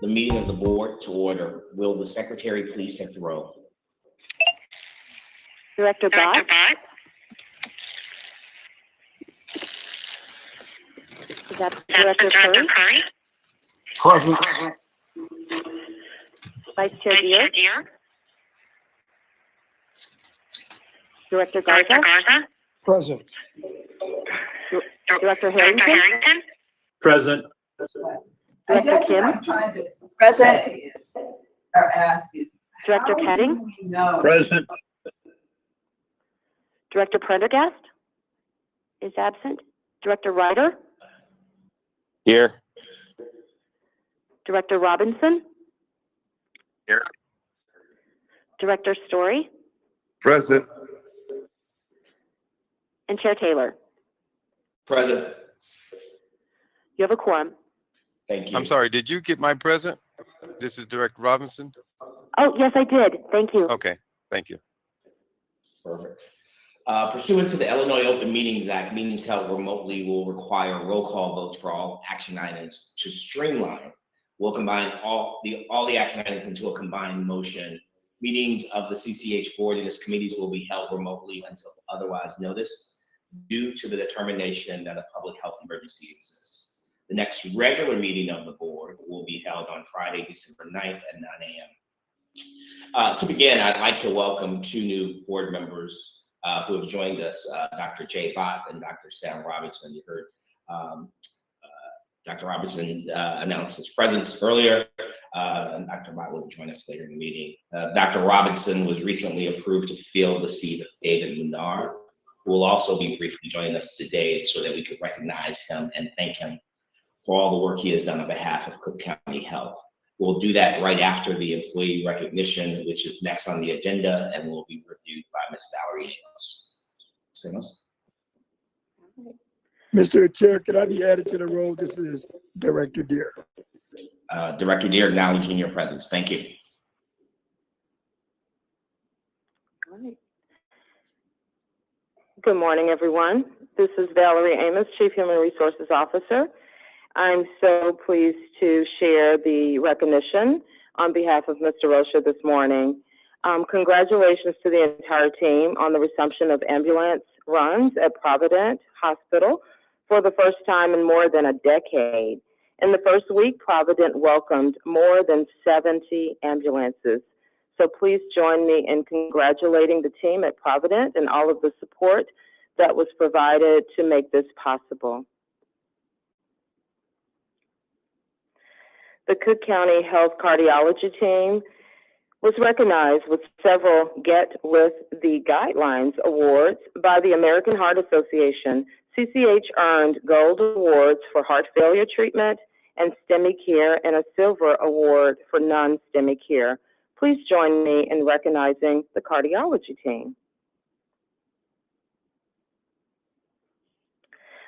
the meeting of the board to order. Will the secretary please take the roll? Director Bott? Is that Director Curry? Present. Vice Chair Deere? Director Garza? Present. Director Harrington? Present. Director Kim? Present. Or ask is. Director how Ketting? do we know? Present. Director Prendergast is absent. Director Ryder? Here. Director Robinson? Here. Director Story? Present. And Chair Taylor? Present. You have a quorum. Thank you. I'm sorry, did you get my present? This is Director Robinson. Oh, yes, I did. Thank you. Okay, thank you. Perfect. Pursuant to the Illinois Open Meetings Act, meetings held remotely will require roll call votes for all action items. To streamline, we'll combine all the action items into a combined motion. Meetings of the CCH Board and its committees will be held remotely until otherwise noticed due to the determination that a public health emergency exists. The next regular meeting of the board will be held on Friday, December 9th at 9 a.m. To begin, I'd like to welcome two new board members who have joined us, Dr. Jay Bott and Dr. Sam Robinson. You heard Dr. Robinson announce his presence earlier, and Dr. Bott will join us later in the meeting. Dr. Robinson was recently approved to fill the seat of David Menard, who will also be briefly joining us today so that we could recognize him and thank him for all the work he has done on behalf of Cook County Health. We'll do that right after the employee recognition, which is next on the agenda and will be reviewed by Ms. Valerie Amos. Mr. Chair, could I be added to the roll? This is Director Deere. Director Deere, acknowledging your presence. Thank you. All right. Good morning, everyone. This is Valerie Amos, Chief Human Resources Officer. I'm so pleased to share the recognition on behalf of Mr. Rocha this morning. Congratulations to the entire team on the resumption of ambulance runs at Provident Hospital for the first time in more than a decade. In the first week, Provident welcomed more than 70 ambulances. So please join me in congratulating the team at Provident and all of the support that was provided to make this possible. The Cook County Health Cardiology team was recognized with several Get With the Guidelines awards by the American Heart Association. CCH earned gold awards for heart failure treatment and STEMI care and a silver award for non-STEMI care. Please join me in recognizing the cardiology team.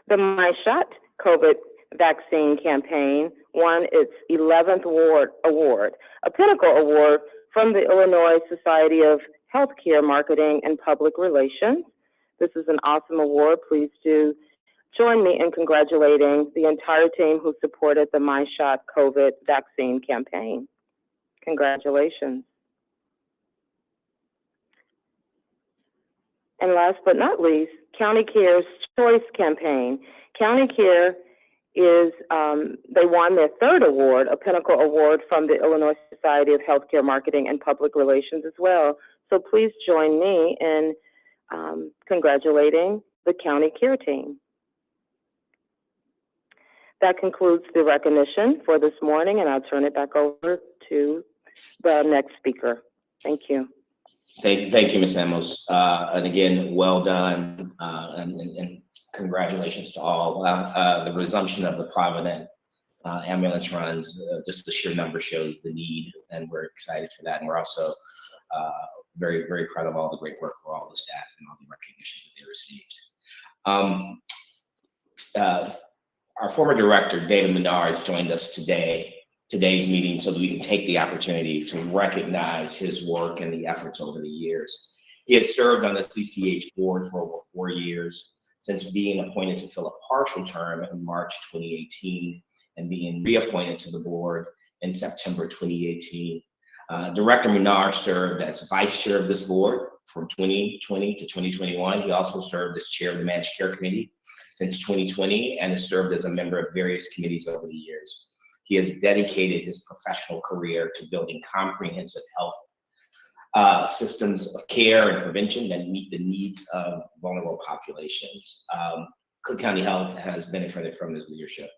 The My Shot COVID vaccine campaign won its 11th award, a pinnacle award from the Illinois Society of Healthcare Marketing and Public Relations. This is an awesome award. Please do join me in congratulating the entire team who supported the My Shot COVID vaccine campaign. Congratulations. And last but not least, County Care's Choice campaign. County Care is, they won their third award, a pinnacle award from the Illinois Society of Healthcare Marketing and Public Relations as well. So please join me in congratulating the County Care team. That concludes the recognition for this morning, and I'll turn it back over to the next speaker. Thank you. Thank you, Ms. Amos. And again, well done, and congratulations to all. The resumption of the Provident ambulance runs, just the sheer number shows the need, and we're excited for that. And we're also very, very proud of all the great work for all the staff and all the recognition that they received. Our former director, David Menard, has joined us today's meeting so that we can take the opportunity to recognize his work and the efforts over the years. He has served on the CCH board for over 4 years, since being appointed to fill a partial term in March 2018 and being reappointed to the board in September 2018. Director Menard served as vice chair of this board from 2020 to 2021. He also served as chair of the Managed Care Committee since 2020 and has served as a member of various committees over the years. He has dedicated his professional career to building comprehensive health systems of care and prevention that meet the needs of vulnerable populations. Cook County Health has benefited from his leadership,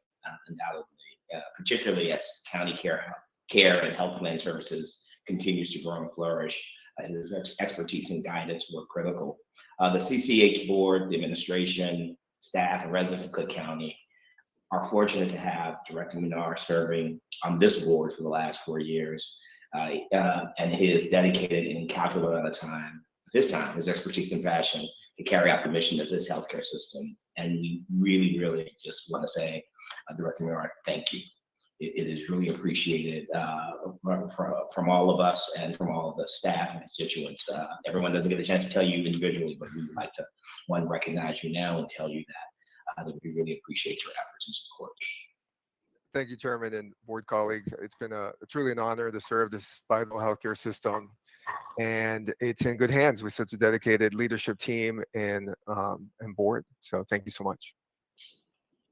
undoubtedly, particularly as county care and health plan services continues to grow and flourish. His expertise and guidance were critical. The CCH Board, the administration, staff, and residents of Cook County are fortunate to have Director Menard serving on this board for the last 4 years. And he has dedicated an incalculable amount of time, his expertise and passion to carry out the mission of this healthcare system. And we really, really just want to say, Director Menard, thank you. It is really appreciated from all of us and from all of the staff and constituents. Everyone doesn't get a chance to tell you individually, but we would like to, one, recognize you now and tell you that we really appreciate your efforts and support. Thank you, Chairman and board colleagues. It's been truly an honor to serve this vital healthcare system, and it's in good hands with such a dedicated leadership team and board. So thank you so much.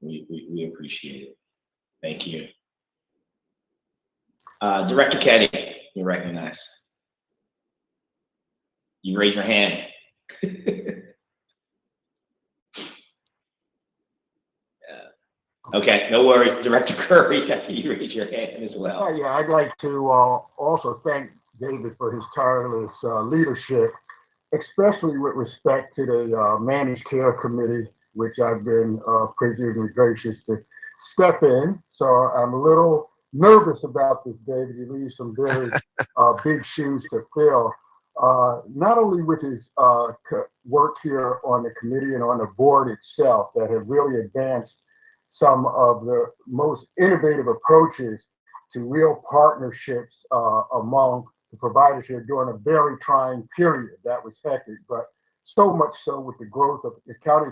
We appreciate it. Thank you. Director Keddy, you're recognized. You raise your hand. Okay, no worries. Director Curry, I see you raise your hand as well. Yeah, I'd like to also thank David for his tireless leadership, especially with respect to the Managed Care Committee, which I've been particularly gracious to step in. So I'm a little nervous about this, David. You leave some very big shoes to fill, not only with his work here on the committee and on the board itself that have really advanced some of the most innovative approaches to real partnerships among the providers here during a very trying period. That was hectic, but so much so with the growth of the county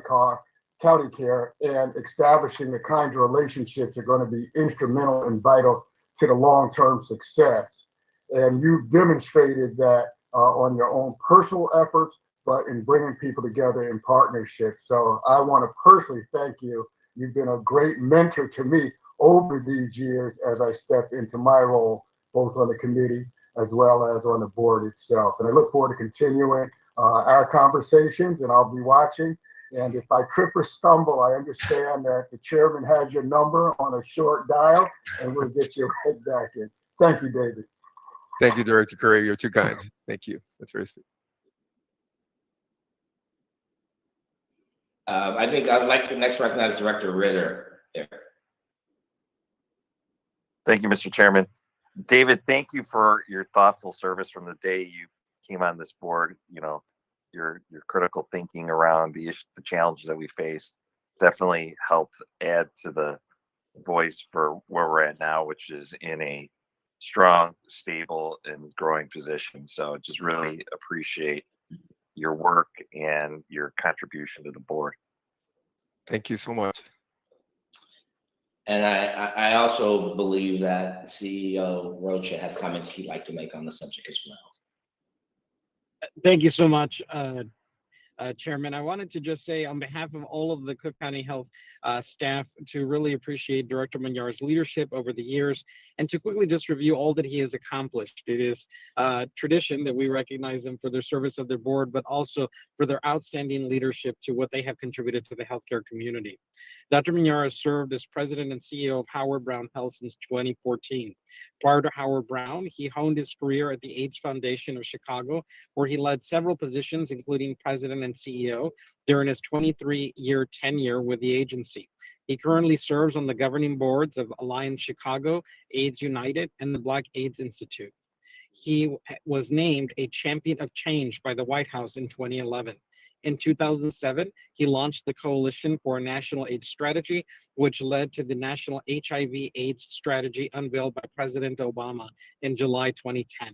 care and establishing the kinds of relationships that are going to be instrumental and vital to the long-term success. And you've demonstrated that on your own personal efforts, but in bringing people together in partnership. So I want to personally thank you. You've been a great mentor to me over these years as I step into my role, both on the committee as well as on the board itself. And I look forward to continuing our conversations, and I'll be watching. And if I trip or stumble, I understand that the chairman has your number on a short dial, and we'll get you right back in. Thank you, David. Thank you, Director Curry. You're too kind. Thank you. That's very sweet. I think I'd like to next recognize Director Ritter there. Thank you, Mr. Chairman. David, thank you for your thoughtful service from the day you came on this board. You know, your critical thinking around the challenges that we face definitely helped add to the voice for where we're at now, which is in a strong, stable, and growing position. So just really appreciate your work and your contribution to the board. Thank you so much. And I also believe that CEO Rocha has comments he'd like to make on the subject as well. Thank you so much, Chairman. I wanted to just say on behalf of all of the Cook County Health staff to really appreciate Director Menard's leadership over the years and to quickly just review all that he has accomplished. It is tradition that we recognize them for their service of their board, but also for their outstanding leadership to what they have contributed to the healthcare community. Dr. Menard has served as president and CEO of Howard Brown Health since 2014. Prior to Howard Brown, he honed his career at the AIDS Foundation of Chicago, where he led several positions, including president and CEO, during his 23-year tenure with the agency. He currently serves on the governing boards of Alliance Chicago, AIDS United, and the Black AIDS Institute. He was named a champion of change by the White House in 2011. In 2007, he launched the Coalition for a National AIDS Strategy, which led to the National HIV/AIDS Strategy unveiled by President Obama in July 2010.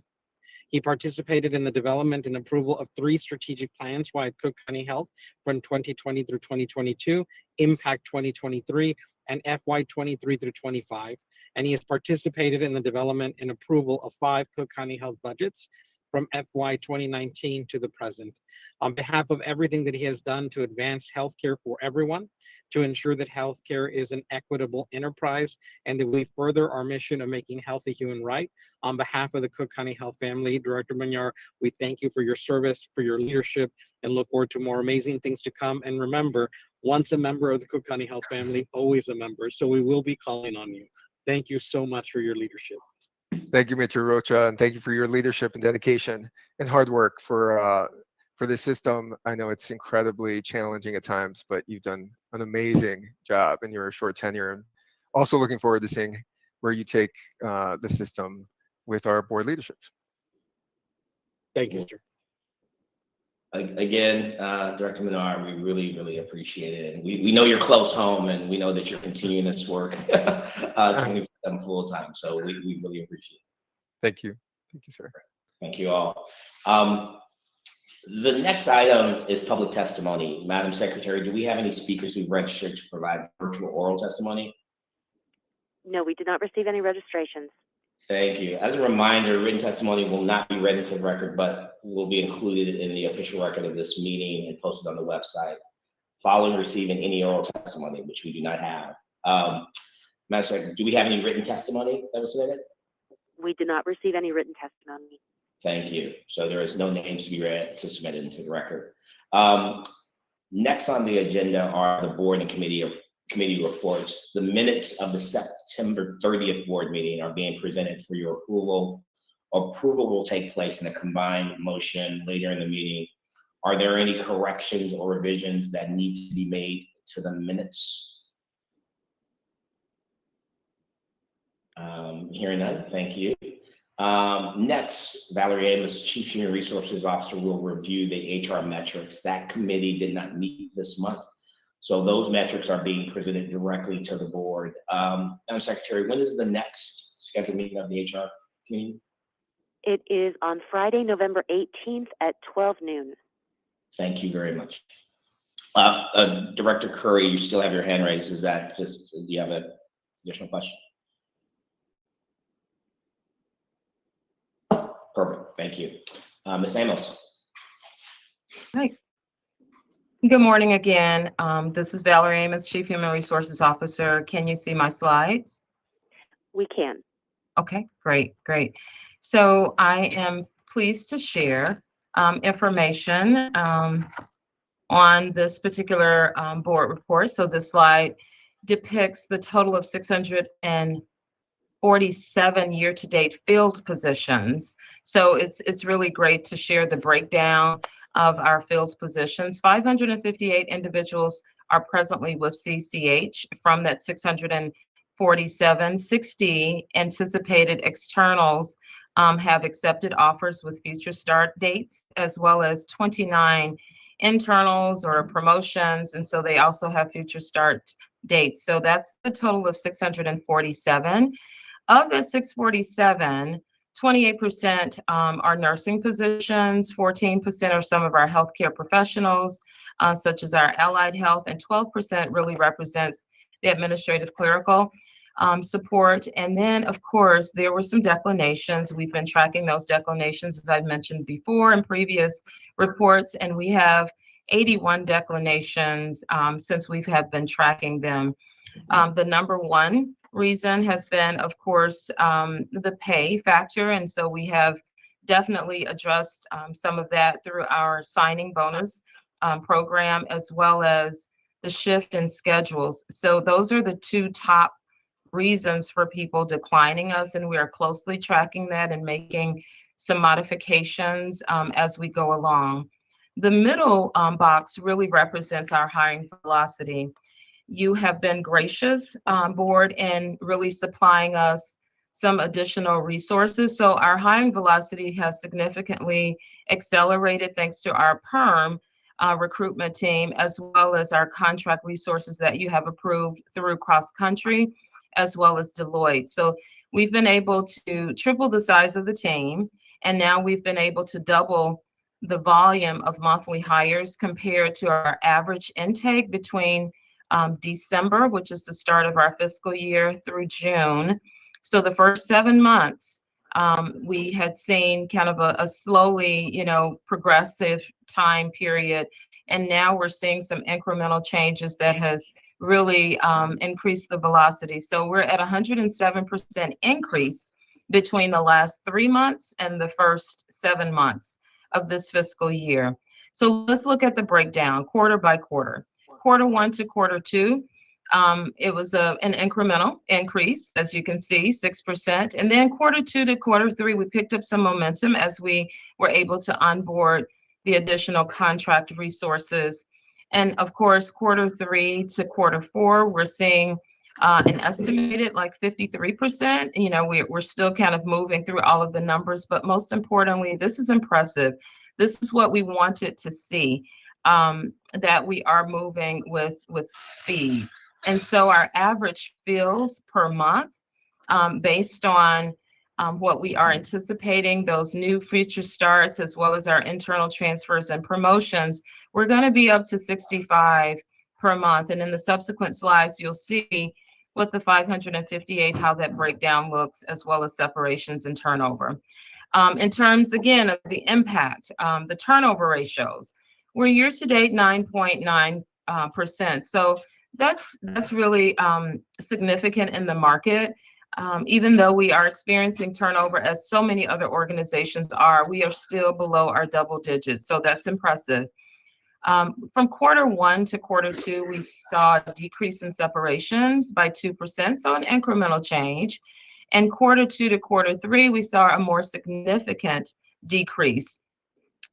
He participated in the development and approval of 3 strategic plans by Cook County Health from 2020 through 2022, Impact 2023, and FY 23 through 25, and he has participated in the development and approval of 5 Cook County Health budgets from FY 2019 to the present. On behalf of everything that he has done to advance healthcare for everyone, to ensure that healthcare is an equitable enterprise, and that we further our mission of making health a human right, on behalf of the Cook County Health family, Director Minyar, we thank you for your service, for your leadership, and look forward to more amazing things to come. And remember, once a member of the Cook County Health family, always a member. So we will be calling on you. Thank you so much for your leadership. Thank you, Mr. Rocha, and thank you for your leadership and dedication and hard work for this system. I know it's incredibly challenging at times, but you've done an amazing job in your short tenure. And also looking forward to seeing where you take the system with our board leadership. Thank you, sir. Again, Director Menard, we really, really appreciate it. And we know you're close home, and we know that you're continuing this work 24/7 full time. So we really appreciate it. Thank you. Thank you, sir. Thank you all. The next item is public testimony. Madam Secretary, do we have any speakers who've registered to provide virtual oral testimony? No, we did not receive any registrations. Thank you. As a reminder, written testimony will not be read into the record, but will be included in the official record of this meeting and posted on the website following receiving any oral testimony, which we do not have. Madam Secretary, do we have any written testimony that was submitted? We did not receive any written testimony. Thank you. So there is no names to be read to submit into the record. Next on the agenda are the board and committee reports. The minutes of the September 30th board meeting are being presented for your approval. Approval will take place in a combined motion later in the meeting. Are there any corrections or revisions that need to be made to the minutes? Hearing none, thank you. Next, Valerie Amos, Chief Human Resources Officer, will review the HR metrics. That committee did not meet this month, so those metrics are being presented directly to the board. Madam Secretary, when is the next scheduled meeting of the HR committee? It is on Friday, November 18th at 12 noon. Thank you very much. Director Curry, you still have your hand raised. Is that just, do you have an additional question? Perfect, thank you. Ms. Amos. Hi. Good morning again. This is Valerie Amos, Chief Human Resources Officer. Can you see my slides? We can. Okay, great. So I am pleased to share information on this particular board report. So this slide depicts the total of 647 year-to-date field positions. So it's really great to share the breakdown of our field positions. 558 individuals are presently with CCH from that 647. 60 anticipated externals have accepted offers with future start dates, as well as 29 internals or promotions, and so they also have future start dates. So that's the total of 647. Of that 647, 28% are nursing positions, 14% are some of our healthcare professionals, such as our allied health, and 12% really represents the administrative clerical support. And then, of course, there were some declinations. We've been tracking those declinations, as I've mentioned before in previous reports, and we have 81 declinations since we have been tracking them. The number one reason has been, of course, the pay factor. And so we have definitely addressed some of that through our signing bonus program, as well as the shift in schedules. So those are the two top reasons for people declining us, and we are closely tracking that and making some modifications as we go along. The middle box really represents our hiring velocity. You have been gracious, board, in really supplying us some additional resources. So our hiring velocity has significantly accelerated thanks to our perm recruitment team, as well as our contract resources that you have approved through Cross Country, as well as Deloitte. So we've been able to triple the size of the team, and now we've been able to double the volume of monthly hires compared to our average intake between December, which is the start of our fiscal year, through June. So the first 7 months, we had seen kind of a slowly, progressive time period. And now we're seeing some incremental changes that has really increased the velocity. So we're at 107% increase between the last 3 months and the first 7 months of this fiscal year. So let's look at the breakdown quarter by quarter. Quarter one to quarter two, it was an incremental increase, as you can see, 6%. And then quarter two to quarter three, we picked up some momentum as we were able to onboard the additional contract resources. And of course, quarter three to quarter four, we're seeing an estimated like 53%. We're still kind of moving through all of the numbers, but most importantly, this is impressive. This is what we wanted to see, that we are moving with speed. And so our average fills per month, based on what we are anticipating, those new future starts, as well as our internal transfers and promotions, we're going to be up to 65 per month. And in the subsequent slides, you'll see with the 558, how that breakdown looks, as well as separations and turnover. In terms, again, of the impact, the turnover ratios, we're year to date 9.9%. So that's really significant in the market. Even though we are experiencing turnover, as so many other organizations are, we are still below our double digits. So that's impressive. From quarter one to quarter two, we saw a decrease in separations by 2%, so an incremental change. And quarter two to quarter three, we saw a more significant decrease.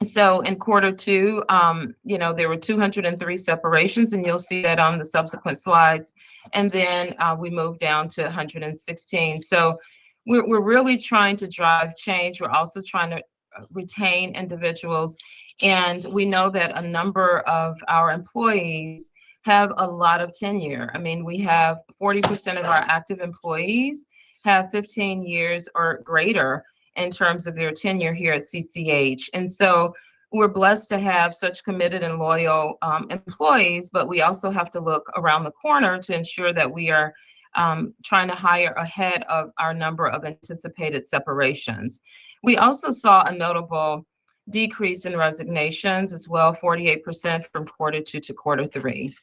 So in quarter two, there were 203 separations, and you'll see that on the subsequent slides. And then we moved down to 116. So we're really trying to drive change. We're also trying to retain individuals. And we know that a number of our employees have a lot of tenure. I mean, we have 40% of our active employees have 15 years or greater in terms of their tenure here at CCH. And so we're blessed to have such committed and loyal employees, but we also have to look around the corner to ensure that we are trying to hire ahead of our number of anticipated separations. We also saw a notable decrease in resignations as well, 48% from quarter two to quarter three.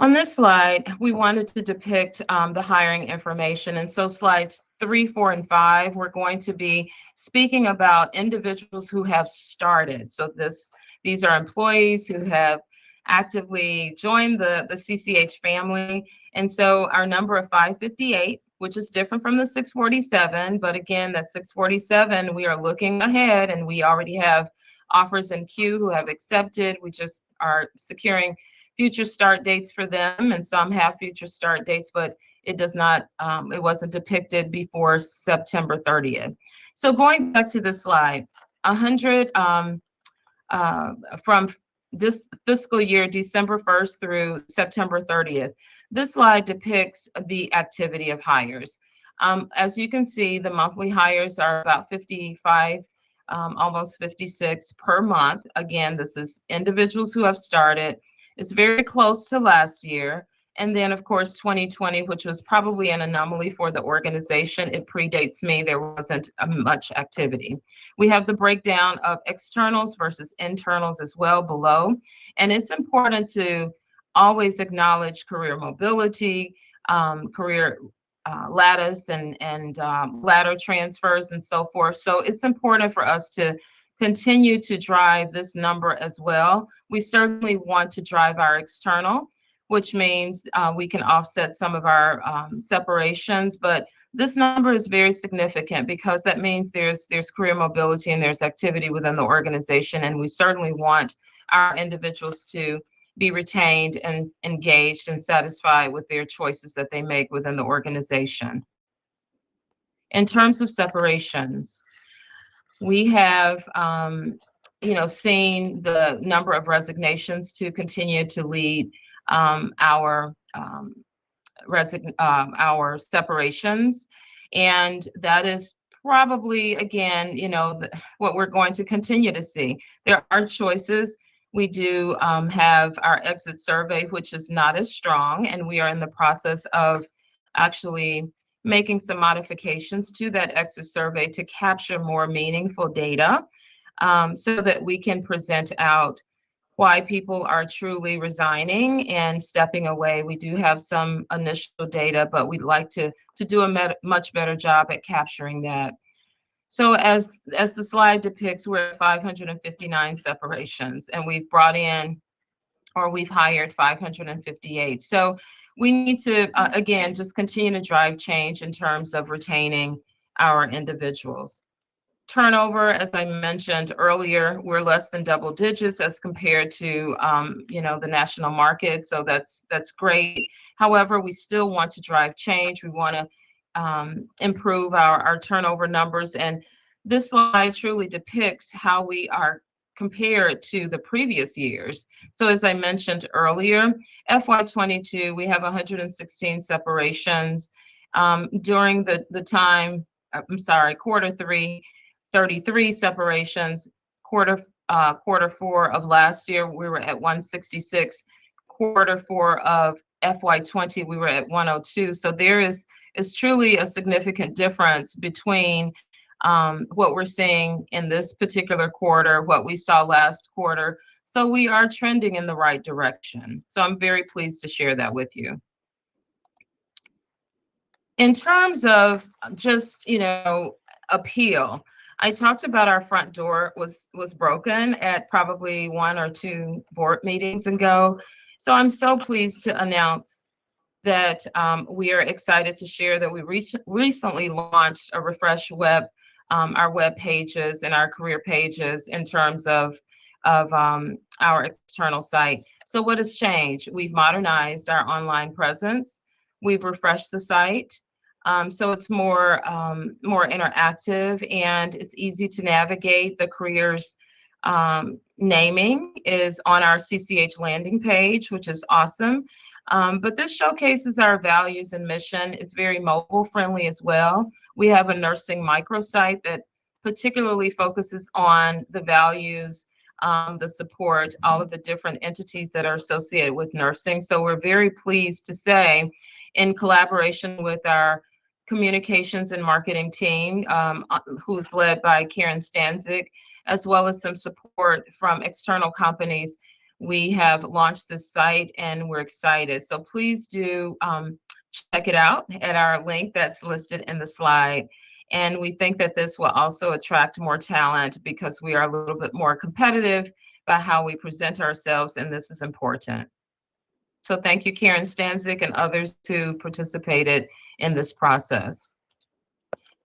On this slide, we wanted to depict the hiring information. And so slides 3, 4, and 5, we're going to be speaking about individuals who have started. So these are employees who have actively joined the CCH family. And so our number of 558, which is different from the 647, but again, that 647, we are looking ahead and we already have offers in queue who have accepted. We just are securing future start dates for them, and some have future start dates, but it does not, it wasn't depicted before September 30th. So going back to the slide, 100 from this fiscal year, December 1st through September 30th. This slide depicts the activity of hires. As you can see, the monthly hires are about 55, almost 56 per month. Again, this is individuals who have started. It's very close to last year. And then, of course, 2020, which was probably an anomaly for the organization. It predates me. There wasn't much activity. We have the breakdown of externals versus internals as well below. And it's important to always acknowledge career mobility, career lattice and ladder transfers and so forth. So it's important for us to continue to drive this number as well. We certainly want to drive our external, which means we can offset some of our separations, but this number is very significant because that means there's career mobility and there's activity within the organization, and we certainly want our individuals to be retained and engaged and satisfied with their choices that they make within the organization. In terms of separations, we have seen the number of resignations to continue to lead our separations, and that is probably, again, what we're going to continue to see. There are choices We do have our exit survey, which is not as strong, and we are in the process of actually making some modifications to that exit survey to capture more meaningful data, so that we can present out why people are truly resigning and stepping away. We do have some initial data, but we'd like to do a much better job at capturing that. So as the slide depicts, we're at 559 separations, and we've brought in, or we've hired 558. So we need to, again, just continue to drive change in terms of retaining our individuals. Turnover, as I mentioned earlier, we're less than double digits as compared to, the national market. So that's great. However, we still want to drive change. We want to improve our turnover numbers. And this slide truly depicts how we are compared to the previous years. So as I mentioned earlier, FY22, we have 116 separations. During the time, quarter three, 33 separations. Quarter four of last year, we were at 166. Quarter four of FY20, we were at 102. So there is truly a significant difference between what we're seeing in this particular quarter, what we saw last quarter. So we are trending in the right direction. So I'm very pleased to share that with you. In terms of just, appeal, I talked about our front door was broken at probably 1 or 2 board meetings ago. So I'm so pleased to announce that we are excited to share that we recently launched a refreshed our web pages and our career pages in terms of our external site. So what has changed? We've modernized our online presence. We've refreshed the site. So it's more interactive and it's easy to navigate. The careers naming is on our CCH landing page, which is awesome. But this showcases our values and mission. It's very mobile friendly as well. We have a nursing microsite that particularly focuses on the values, the support, all of the different entities that are associated with nursing. So we're very pleased to say, in collaboration with our communications and marketing team, who's led by Karen Stanzik, as well as some support from external companies, we have launched this site and we're excited. So please do check it out at our link that's listed in the slide. And we think that this will also attract more talent because we are a little bit more competitive by how we present ourselves, and this is important. So thank you, Karen Stanzik and others who participated in this process.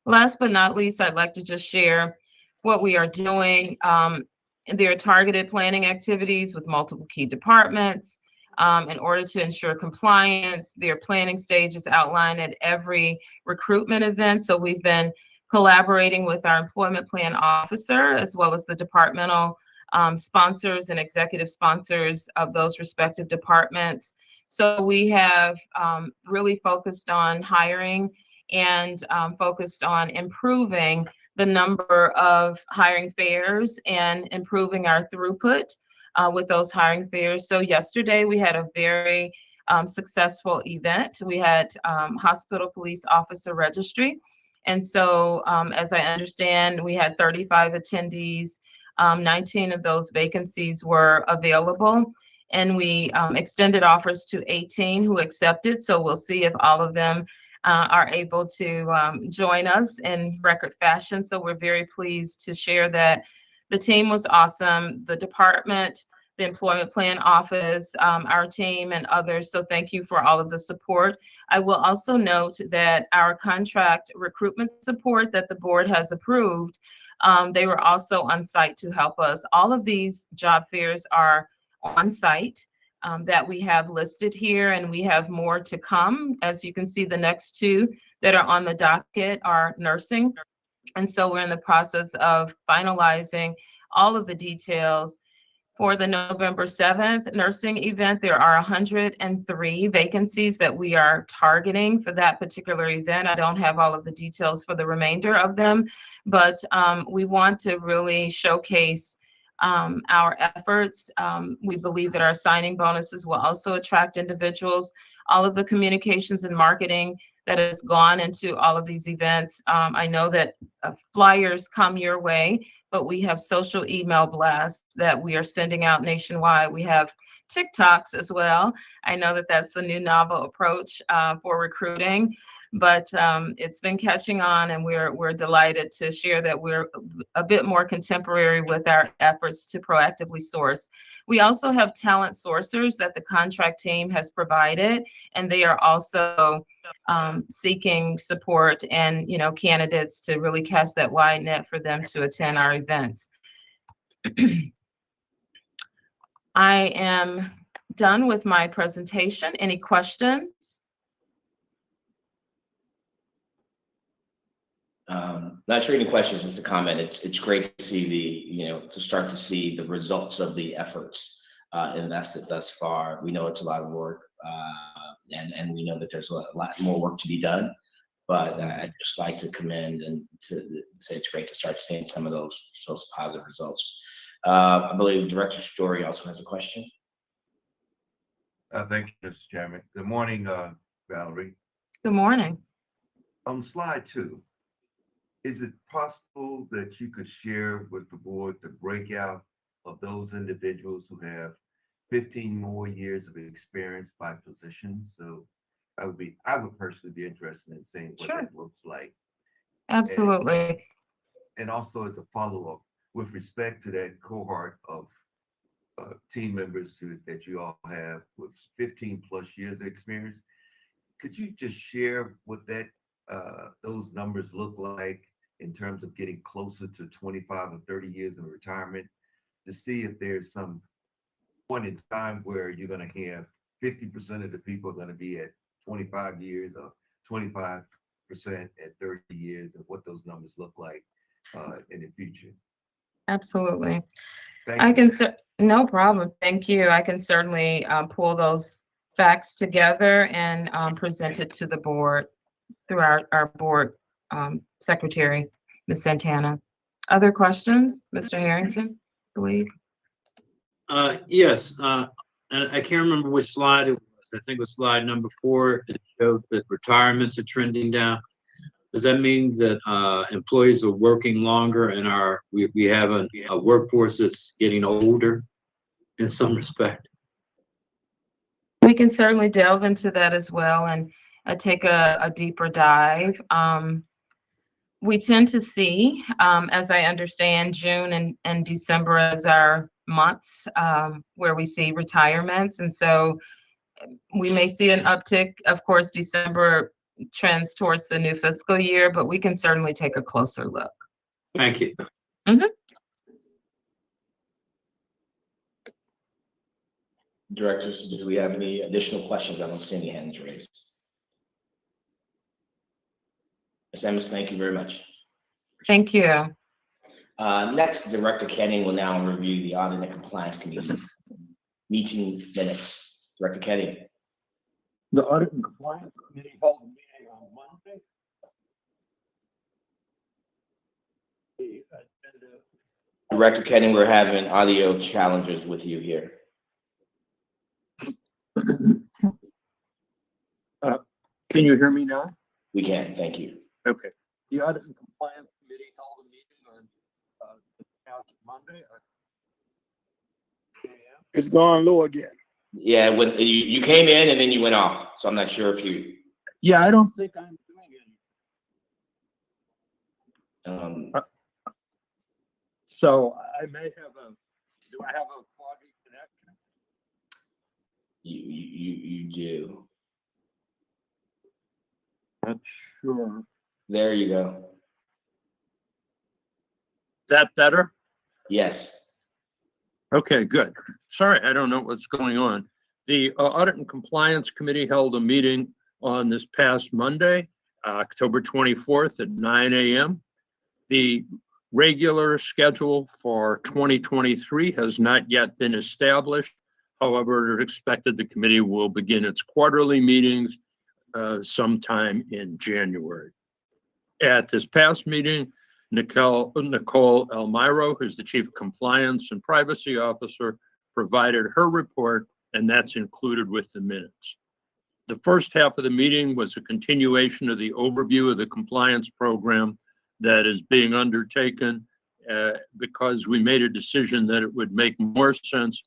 Last but not least, I'd like to just share what we are doing. There are targeted planning activities with multiple key departments in order to ensure compliance. There are planning stages outlined at every recruitment event. So we've been collaborating with our employment plan officer, as well as the departmental sponsors and executive sponsors of those respective departments. So we have really focused on hiring and focused on improving the number of hiring fairs and improving our throughput with those hiring fairs. So yesterday we had a very successful event. We had hospital police officer registry. And so as I understand, we had 35 attendees. 19 of those vacancies were available, and we extended offers to 18 who accepted. So we'll see if all of them are able to join us in record fashion. So we're very pleased to share that the team was awesome, the department, the employment plan office, our team, and others. So thank you for all of the support. I will also note that our contract recruitment support that the board has approved, they were also on site to help us. All of these job fairs are on site that we have listed here, and we have more to come. As you can see, the next 2 that are on the docket are nursing. And so we're in the process of finalizing all of the details. For the November 7th nursing event, there are 103 vacancies that we are targeting for that particular event. I don't have all of the details for the remainder of them, but we want to really showcase our efforts. We believe that our signing bonuses will also attract individuals. All of the communications and marketing that has gone into all of these events. I know that flyers come your way, but we have social email blasts that we are sending out nationwide. We have TikToks as well. I know that that's a new novel approach for recruiting, but it's been catching on, and we're delighted to share that we're a bit more contemporary with our efforts to proactively source. We also have talent sourcers that the contract team has provided, and they are also seeking support and, you know, candidates to really cast that wide net for them to attend our events. I am done with my presentation. Any questions? Not sure any questions, just a comment. It's great to see to start to see the results of the efforts invested thus far. We know it's a lot of work, and we know that there's a lot more work to be done. But I'd just like to commend and to say it's great to start seeing some of those positive results. I believe Director Story also has a question. Thank you, Mr. Chairman. Good morning, Valerie. Good morning. On slide 2, is it possible that you could share with the board the breakout of those individuals who have 15 more years of experience by positions? So I would personally be interested in seeing what Sure. that looks like. Absolutely. And also as a follow-up, with respect to that cohort of team members that you all have with 15 plus years of experience, could you just share what those numbers look like in terms of getting closer to 25 or 30 years in retirement, to see if there's some point in time where you're going to have 50% of the people are going to be at 25 years or 25% at 30 years, and what those numbers look like in the future? Absolutely. Thank you. No problem. Thank you. I can certainly pull those facts together and present it to the board through our board secretary, Ms. Santana. Other questions, Mr. Harrington, I believe? Yes, and I can't remember which slide it was. I think it was slide number 4. It showed that retirements are trending down. Does that mean that employees are working longer and we have a workforce that's getting older in some respect? We can certainly delve into that as well and take a deeper dive. We tend to see, as I understand, June and December as our months where we see retirements. And so we may see an uptick. Of course, December trends towards the new fiscal year, but we can certainly take a closer look. Thank you. Mm-hmm. Directors, do we have any additional questions? I don't see any hands raised. Ms. Emmons, thank you very much. Thank you. Next, Director Kenning will now review the Audit and Compliance Committee meeting minutes. Director Kenning. The Audit and Compliance Committee held a meeting on Monday. Director Kenning, we're having audio challenges with you here. Can you hear me now? We can, thank you. Okay. The Audit and Compliance Committee held a meeting on past Monday. It's gone low again. Yeah, when you came in and then you went off, so I'm not sure if you. Yeah, I don't think I'm doing anything. So I may have do I have a foggy connection? You do. Not sure. There you go. Is that better? Yes. Okay, good. Sorry, I don't know what's going on. The Audit and Compliance Committee held a meeting on this past Monday, October 24th at 9 a.m. The regular schedule for 2023 has not yet been established. However, it's expected the committee will begin its quarterly meetings sometime in January. At this past meeting, Nicole Elmiro, who's the Chief Compliance and Privacy Officer, provided her report, and that's included with the minutes. The first half of the meeting was a continuation of the overview of the compliance program that is being undertaken because we made a decision that it would make more sense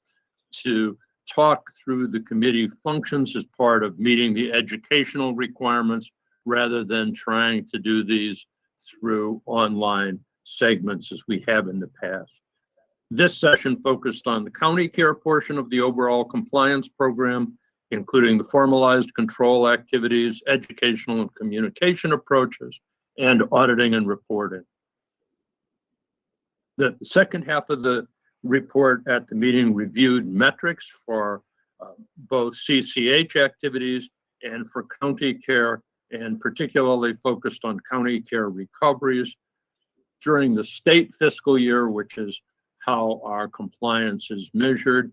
to talk through the committee functions as part of meeting the educational requirements rather than trying to do these through online segments as we have in the past. This session focused on the county care portion of the overall compliance program, including the formalized control activities, educational and communication approaches, and auditing and reporting. The second half of the report at the meeting reviewed metrics for both CCH activities and for county care, and particularly focused on county care recoveries. During the state fiscal year, which is how our compliance is measured,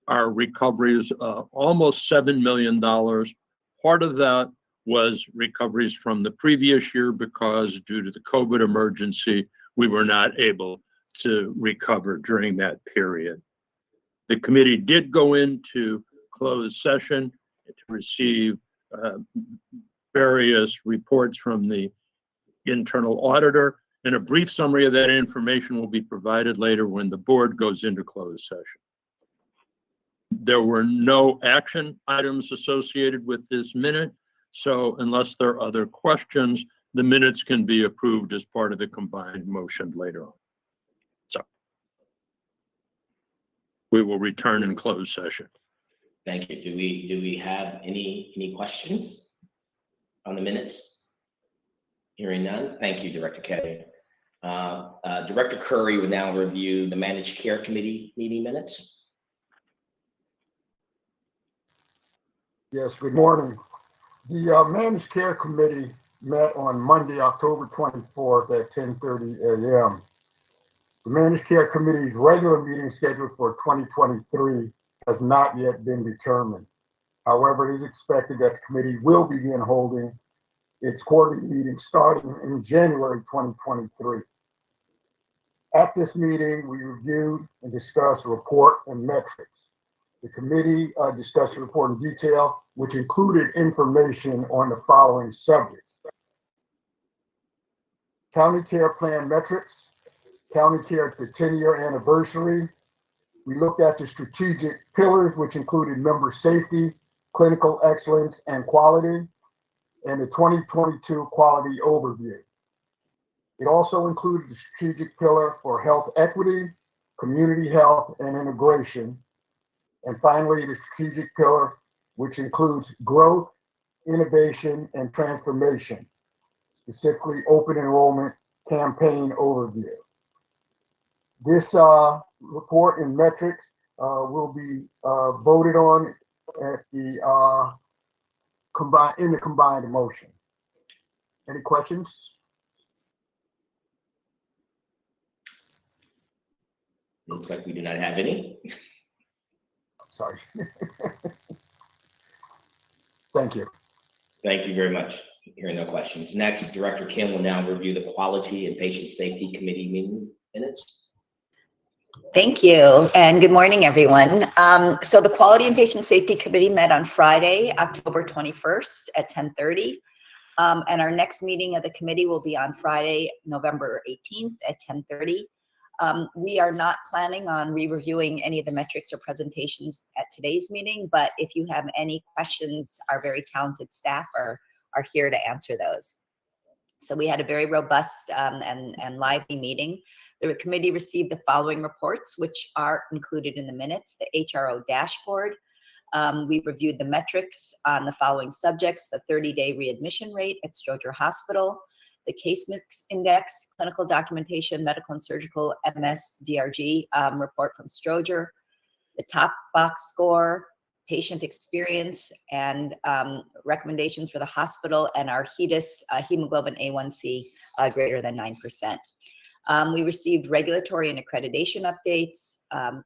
our recoveries, almost $7 million. Part of that was recoveries from the previous year because due to the COVID emergency, we were not able to recover during that period. The committee did go into closed session to receive various reports from the internal auditor, and a brief summary of that information will be provided later when the board goes into closed session. There were no action items associated with this minute, so unless there are other questions, the minutes can be approved as part of the combined motion later on. So we will return in closed session. Thank you. Do we have any questions on the minutes? Hearing none. Thank you, Director Kelly. Director Curry will now review the Managed Care Committee meeting minutes. Yes, good morning. The Managed Care Committee met on Monday, October 24th at 10:30 a.m. The Managed Care Committee's regular meeting scheduled for 2023 has not yet been determined. However, it is expected that the committee will begin holding its quarterly meeting starting in January 2023. At this meeting, we reviewed and discussed a report and metrics. The committee discussed the report in detail, which included information on the following subjects: county care plan metrics, county care at the 10-year anniversary. We looked at the strategic pillars, which included member safety, clinical excellence, and quality, and the 2022 quality overview. It also included the strategic pillar for health equity, community health, and integration. And finally, the strategic pillar, which includes growth, innovation, and transformation, specifically open enrollment campaign overview. This report and metrics will be voted on at the combined motion. Any questions? Looks like we do not have any. Sorry. Thank you. Thank you very much. Hearing no questions. Next, Director Kim will now review the Quality and Patient Safety Committee meeting minutes. Thank you, and good morning, everyone. So the Quality and Patient Safety Committee met on Friday, October 21st at 10:30. And our next meeting of the committee will be on Friday, November 18th at 10:30. We are not planning on re-reviewing any of the metrics or presentations at today's meeting, but if you have any questions, our very talented staff are here to answer those. So we had a very robust and lively meeting. The committee received the following reports, which are included in the minutes: the HRO dashboard. We reviewed the metrics on the following subjects: the 30-day readmission rate at Stroger Hospital, the case mix index, clinical documentation, medical and surgical MS-DRG report from Stroger, the top box score, patient experience, and recommendations for the hospital, and our HEDIS, hemoglobin A1C greater than 9%. We received regulatory and accreditation updates,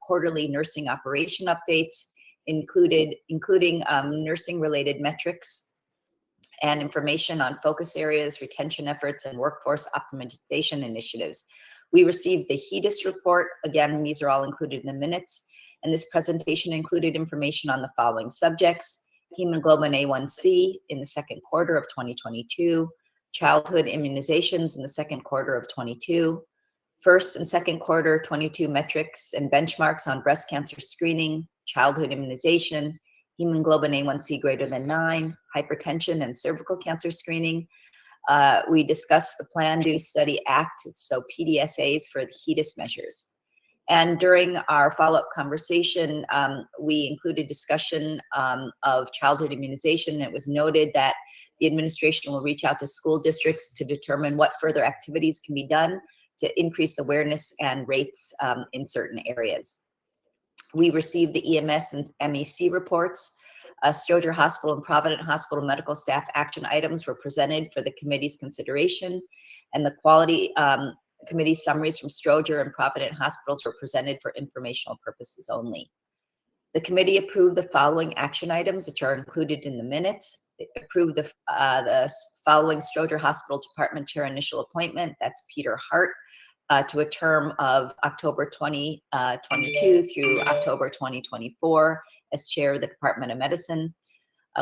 quarterly nursing operation updates, including nursing-related metrics, and information on focus areas, retention efforts, and workforce optimization initiatives. We received the HEDIS report. Again, these are all included in the minutes. And this presentation included information on the following subjects: hemoglobin A1C in the second quarter of 2022, childhood immunizations in the second quarter of 22, first and second quarter 22 metrics and benchmarks on breast cancer screening, childhood immunization, hemoglobin A1C greater than 9, hypertension and cervical cancer screening. We discussed the Plan, Do, Study, Act, so PDSAs for the HEDIS measures. And during our follow-up conversation, we included discussion of childhood immunization. It was noted that the administration will reach out to school districts to determine what further activities can be done to increase awareness and rates in certain areas. We received the EMS and MEC reports. Stroger Hospital and Provident Hospital medical staff action items were presented for the committee's consideration, and the quality committee summaries from Stroger and Provident hospitals were presented for informational purposes only. The committee approved the following action items, which are included in the minutes. It approved the following Stroger Hospital Department Chair initial appointment. That's Peter Hart, to a term of October 2022 through October 2024 as Chair of the Department of Medicine.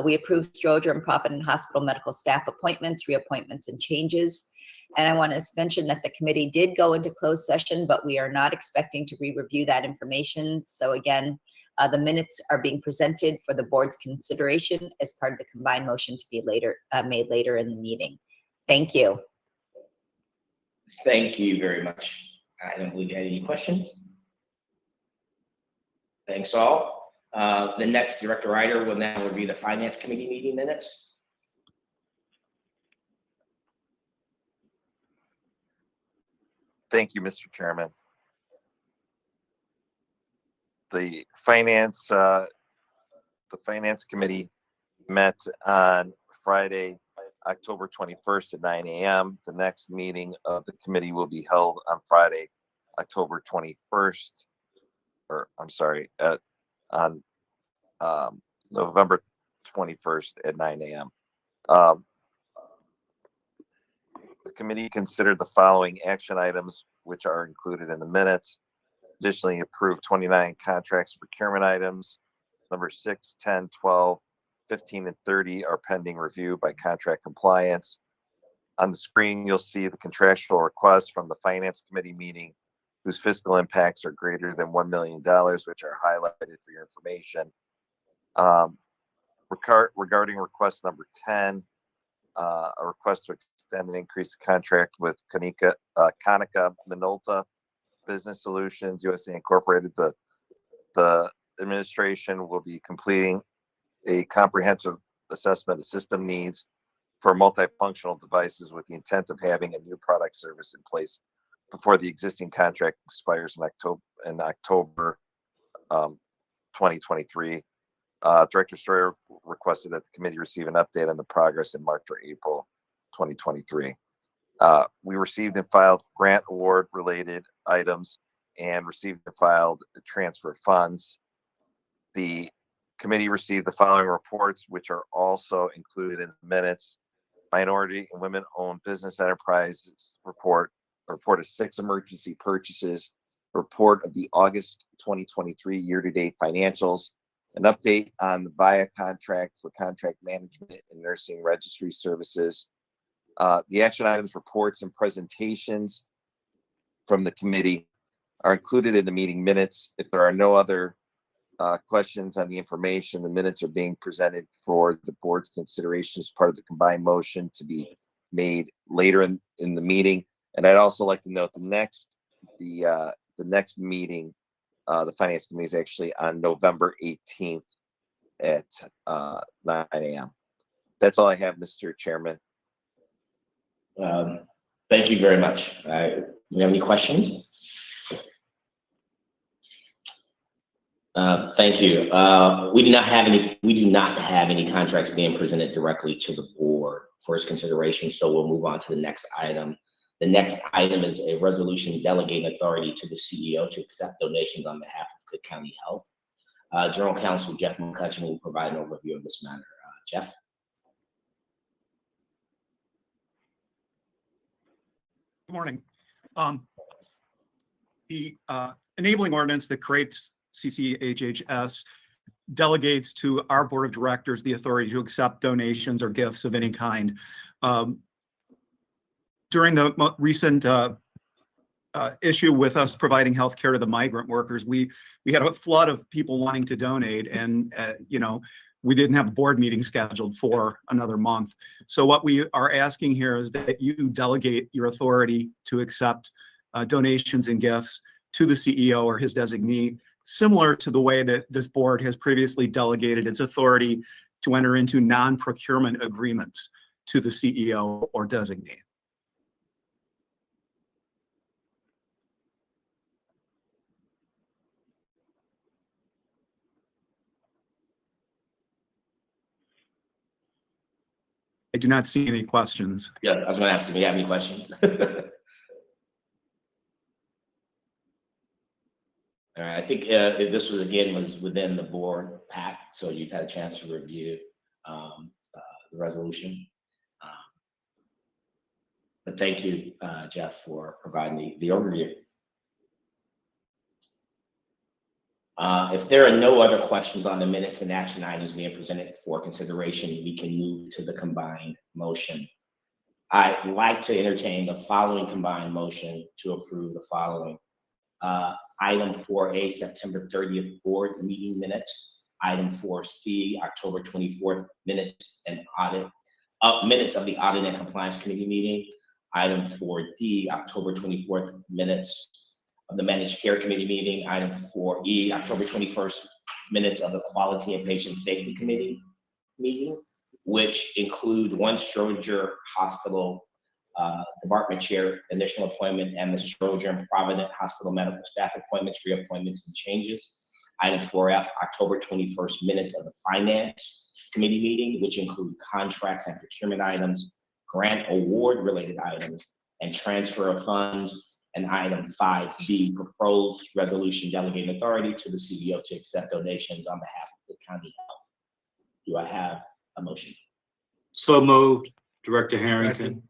We approved Stroger and Provident Hospital medical staff appointments, reappointments, and changes. And I want to mention that the committee did go into closed session, but we are not expecting to re-review that information. So again, the minutes are being presented for the board's consideration as part of the combined motion to be made later in the meeting. Thank you. Thank you very much. I don't believe you had any questions. Thanks all. The next Director Ryder will now review the Finance Committee meeting minutes. Thank you, Mr. Chairman. The Finance Committee met on Friday, October 21st at 9 a.m. The next meeting of the committee will be held on Friday, October 21st, or I'm sorry, on November 21st at 9 a.m. The committee considered the following action items, which are included in the minutes. Additionally, approved 29 contracts and procurement items. Number 6, 10, 12, 15, and 30 are pending review by contract compliance. On the screen, you'll see the contractual requests from the Finance Committee meeting whose fiscal impacts are greater than $1 million, which are highlighted for your information. Regarding request number 10, a request to extend and increase the contract with Konica Minolta Business Solutions USA Incorporated. The administration will be completing a comprehensive assessment of system needs for multifunctional devices with the intent of having a new product service in place before the existing contract expires in October 2023. Director Sawyer requested that the committee receive an update on the progress in March or April 2023. We received and filed grant award related items and received and filed the transfer funds. The committee received the following reports, which are also included in the minutes. Minority and Women-Owned Business Enterprises report, a report of 6 emergency purchases, report of the August 2023 year-to-date financials, an update on the VIA contract for contract management and nursing registry services. The action items, reports, and presentations from the committee are included in the meeting minutes. If there are no other questions on the information, the minutes are being presented for the board's consideration as part of the combined motion to be made later in the meeting. And I'd also like to note the next meeting, the Finance Committee, is actually on November 18th at 9 a.m. That's all I have, Mr. Chairman. Thank you very much. Do you have any questions? Thank you. We do not have any contracts being presented directly to the board for its consideration, so we'll move on to the next item. The next item is a resolution delegating authority to the CEO to accept donations on behalf of Cook County Health. General Counsel Jeff McCutcheon will provide an overview of this matter. Jeff? Good morning. The enabling ordinance that creates CCHHS delegates to our board of directors the authority to accept donations or gifts of any kind. During the recent issue with us providing healthcare to the migrant workers, we had a flood of people wanting to donate, and we didn't have a board meeting scheduled for another month. So what we are asking here is that you delegate your authority to accept donations and gifts to the CEO or his designee, similar to the way that this board has previously delegated its authority to enter into non-procurement agreements to the CEO or designee. I do not see any questions. Yeah, I was going to ask, do you have any questions? All right, I think this was within the board pack, so you've had a chance to review the resolution. But thank you, Jeff, for providing the overview. If there are no other questions on the minutes and action items being presented for consideration, we can move to the combined motion. I'd like to entertain the following combined motion to approve the following. Item 4A, September 30th board meeting minutes. Item 4C, October 24th minutes and minutes of the audit and compliance committee meeting. Item 4D, October 24th minutes of the managed care committee meeting. Item 4E, October 21st minutes of the quality and patient safety committee meeting, which include one Stroger Hospital department chair initial appointment and the Stroger and Provident Hospital medical staff appointments, reappointments, and changes. Item 4F, October 21st minutes of the finance committee meeting, which include contracts and procurement items, grant award related items, and transfer of funds. And item 5B, proposed resolution delegating authority to the CEO to accept donations on behalf of the county health. Do I have a motion? So moved, Director Harrington.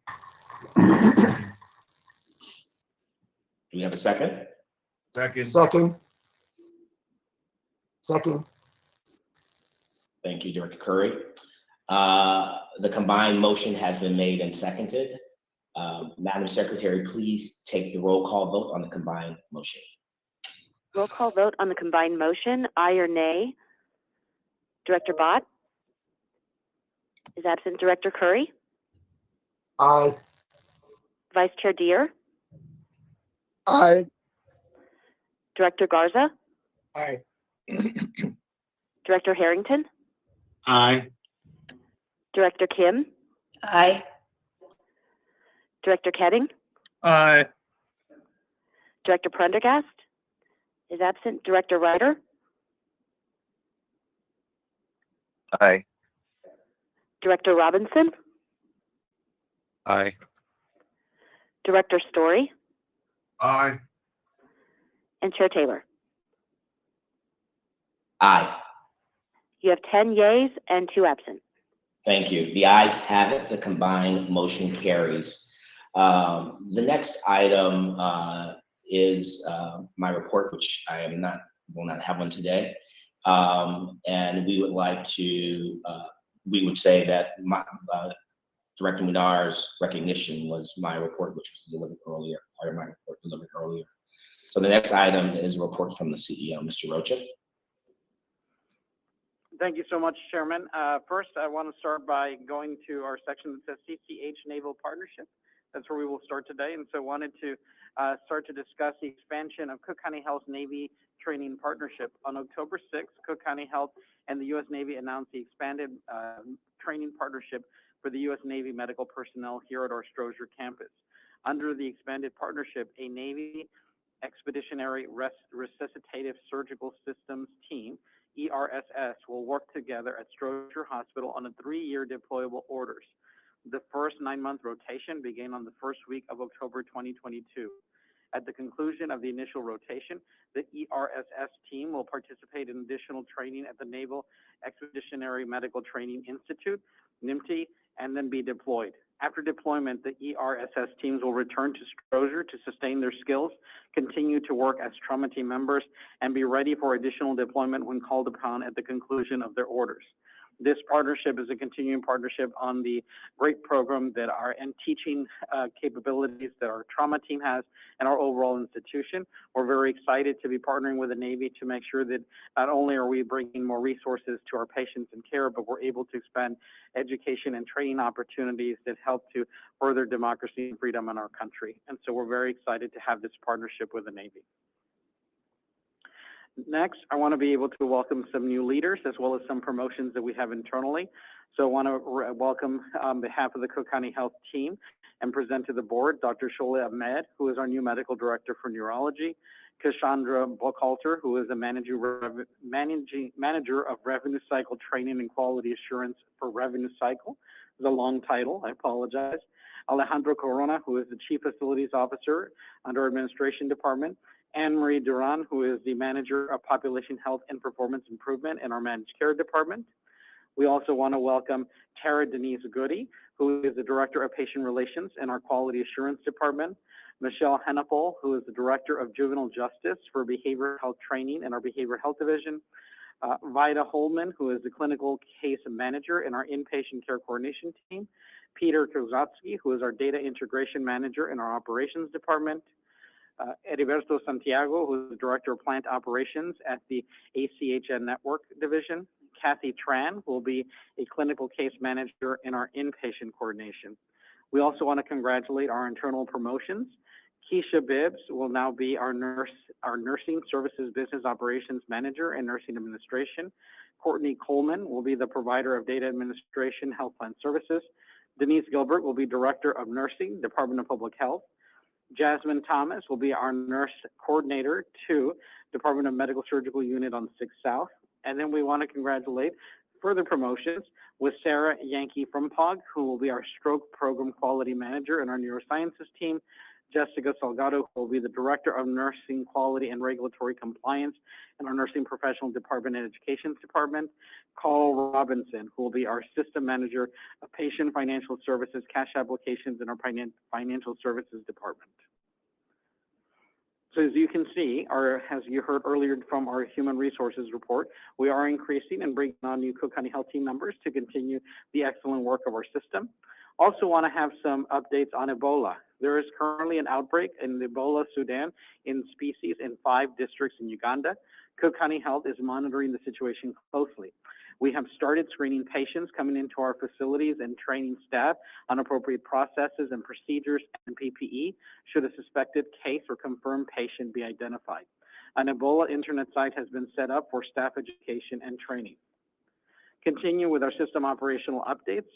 Do we have a second? Second. Thank you, Director Curry. The combined motion has been made and seconded. Madam Secretary, please take the roll call vote on the combined motion. Roll call vote on the combined motion. Aye or nay? Director Bott is absent. Director Curry? Aye. Vice Chair Deere? Aye. Director Garza? Aye. Director Harrington? Aye. Director Kim? Aye. Director Ketting? Aye. Director Prendergast is absent. Director Ryder? Aye. Director Robinson? Aye. Director Story? Aye. And Chair Taylor? Aye. You have 10 yeas and 2 absent. Thank you. The ayes have it. The combined motion carries. The next item is my report, which I will not have one today. And we would like to, we would say that Director Munar's recognition was my report, which was delivered earlier, part of my report delivered earlier. So the next item is a report from the CEO, Mr. Rocha. Thank you so much, Chairman. First, I want to start by going to our section that says CCH Naval Partnership. That's where we will start today. And so wanted to start to discuss the expansion of Cook County Health Navy Training Partnership. On October 6th, Cook County Health and the U.S. Navy announced the expanded training partnership for the U.S. Navy medical personnel here at our Stroger campus. Under the expanded partnership, a Navy Expeditionary Resuscitative Surgical Systems team, ERSS, will work together at Stroger Hospital on a 3-year deployable orders. The first 9-month rotation began on the first week of October 2022. At the conclusion of the initial rotation, the ERSS team will participate in additional training at the Naval Expeditionary Medical Training Institute, NMT, and then be deployed. After deployment, the ERSS teams will return to Strozier to sustain their skills, continue to work as trauma team members, and be ready for additional deployment when called upon at the conclusion of their orders. This partnership is a continuing partnership on the great program that and teaching capabilities that our trauma team has and our overall institution. We're very excited to be partnering with the Navy to make sure that not only are we bringing more resources to our patients and care, but we're able to expand education and training opportunities that help to further democracy and freedom in our country. And so we're very excited to have this partnership with the Navy. Next, I want to be able to welcome some new leaders as well as some promotions that we have internally. So I want to welcome on behalf of the Cook County Health team and present to the board Dr. Shola Ahmed, who is our new medical director for neurology, Cassandra Buckhalter, who is the manager of revenue cycle training and quality assurance for revenue cycle. It's a long title, I apologize. Alejandro Corona, who is the chief facilities officer under administration department. Anne-Marie Duran, who is the manager of population health and performance improvement in our managed care department. We also want to welcome Tara Denise Goody, who is the director of patient relations in our quality assurance department. Michelle Hennepel, who is the director of juvenile justice for behavioral health training in our behavioral health division. Vida Holman, who is the clinical case manager in our inpatient care coordination team. Peter Kozatsky, who is our data integration manager in our operations department. Heriberto Santiago, who is the Director of Plant Operations at the ACHN Network Division. Kathy Tran will be a clinical case manager in our inpatient coordination. We also want to congratulate our internal promotions. Keisha Bibbs will now be our nursing services business operations manager and nursing administration. Courtney Coleman will be the provider of data administration, health plan services. Denise Gilbert will be Director of Nursing, Department of Public Health. Jasmine Thomas will be our nurse coordinator to Department of Medical Surgical Unit on 6 South. And then we want to congratulate further promotions with Sarah Yankee from POG, who will be our stroke program quality manager in our neurosciences team. Jessica Salgado, who will be the Director of Nursing Quality and Regulatory Compliance in our Nursing Professional Department and Education Department. Carl Robinson, who will be our System Manager of Patient Financial Services Cash Applications in our Financial Services Department. So as you can see, as you heard earlier from our Human Resources report, we are increasing and bringing on new Cook County Health team members to continue the excellent work of our system. Also want to have some updates on Ebola. There is currently an outbreak in Ebola Sudan in species in 5 districts in Uganda. Cook County Health is monitoring the situation closely. We have started screening patients coming into our facilities and training staff on appropriate processes and procedures and PPE should a suspected case or confirmed patient be identified. An Ebola internet site has been set up for staff education and training. Continue with our system operational updates.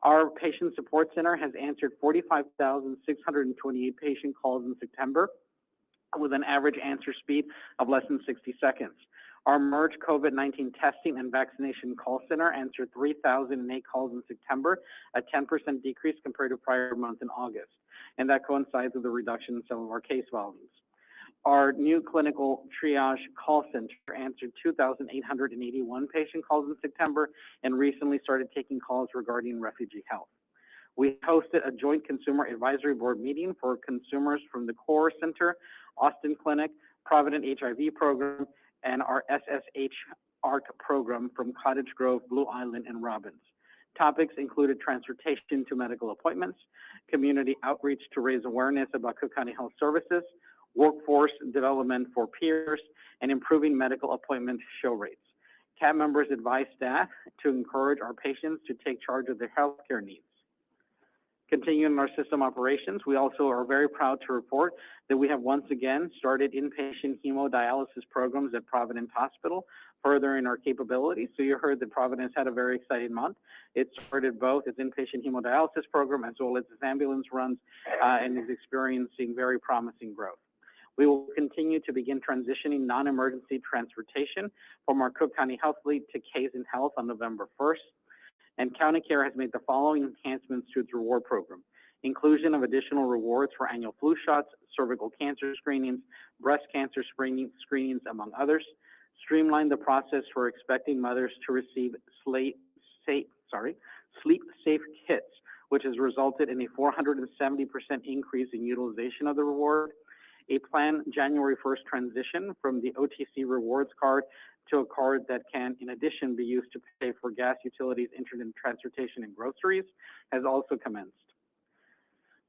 Our patient support center has answered 45,628 patient calls in September with an average answer speed of less than 60 seconds. Our MERGE COVID-19 testing and vaccination call center answered 3,008 calls in September, a 10% decrease compared to prior month in August. And that coincides with the reduction in some of our case volumes. Our new clinical triage call center answered 2,881 patient calls in September and recently started taking calls regarding refugee health. We hosted a joint consumer advisory board meeting for consumers from the Core Center, Austin Clinic, Provident HIV program, and our SSH ARC program from Cottage Grove, Blue Island, and Robbins. Topics included transportation to medical appointments, community outreach to raise awareness about Cook County Health Services, workforce development for peers, and improving medical appointment show rates. CAB members advise staff to encourage our patients to take charge of their healthcare needs. Continuing our system operations, we also are very proud to report that we have once again started inpatient hemodialysis programs at Providence Hospital, furthering our capabilities. So you heard that Providence had a very exciting month. It started both its inpatient hemodialysis program as well as its ambulance runs and is experiencing very promising growth. We will continue to begin transitioning non-emergency transportation from our Cook County Health fleet to Kaizen Health on November 1st. And County Care has made the following enhancements to its reward program: inclusion of additional rewards for annual flu shots, cervical cancer screenings, breast cancer screenings, among others. Streamline the process for expecting mothers to receive sleep safe kits, which which has resulted in a 470% increase in utilization of the reward, a planned January 1st transition from the OTC rewards card to a card that can, in addition, be used to pay for gas, utilities, internet, transportation, and groceries has also commenced.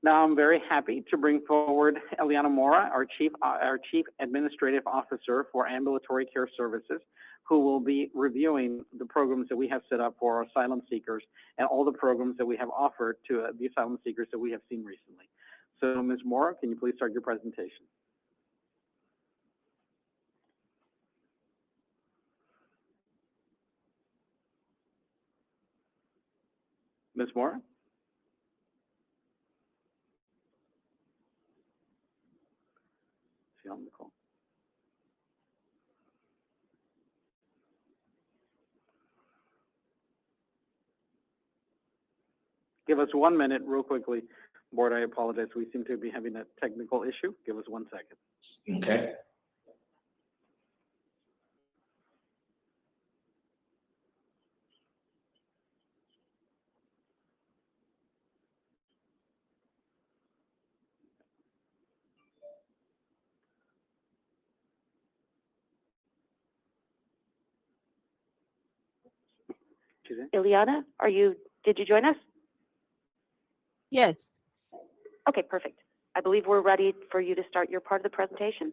Now, I'm very happy to bring forward Eliana Mora, our Chief Administrative Officer for Ambulatory Care Services, who will be reviewing the programs that we have set up for our asylum seekers and all the programs that we have offered to the asylum seekers that we have seen recently. So, Ms. Mora, can you please start your presentation? Ms. Mora? Is she on the call? Give us 1 minute real quickly. Board, I apologize. We seem to be having a technical issue. Give us 1 second. Okay. Ileana, did you join us? Yes. Okay, perfect. I believe we're ready for you to start your part of the presentation.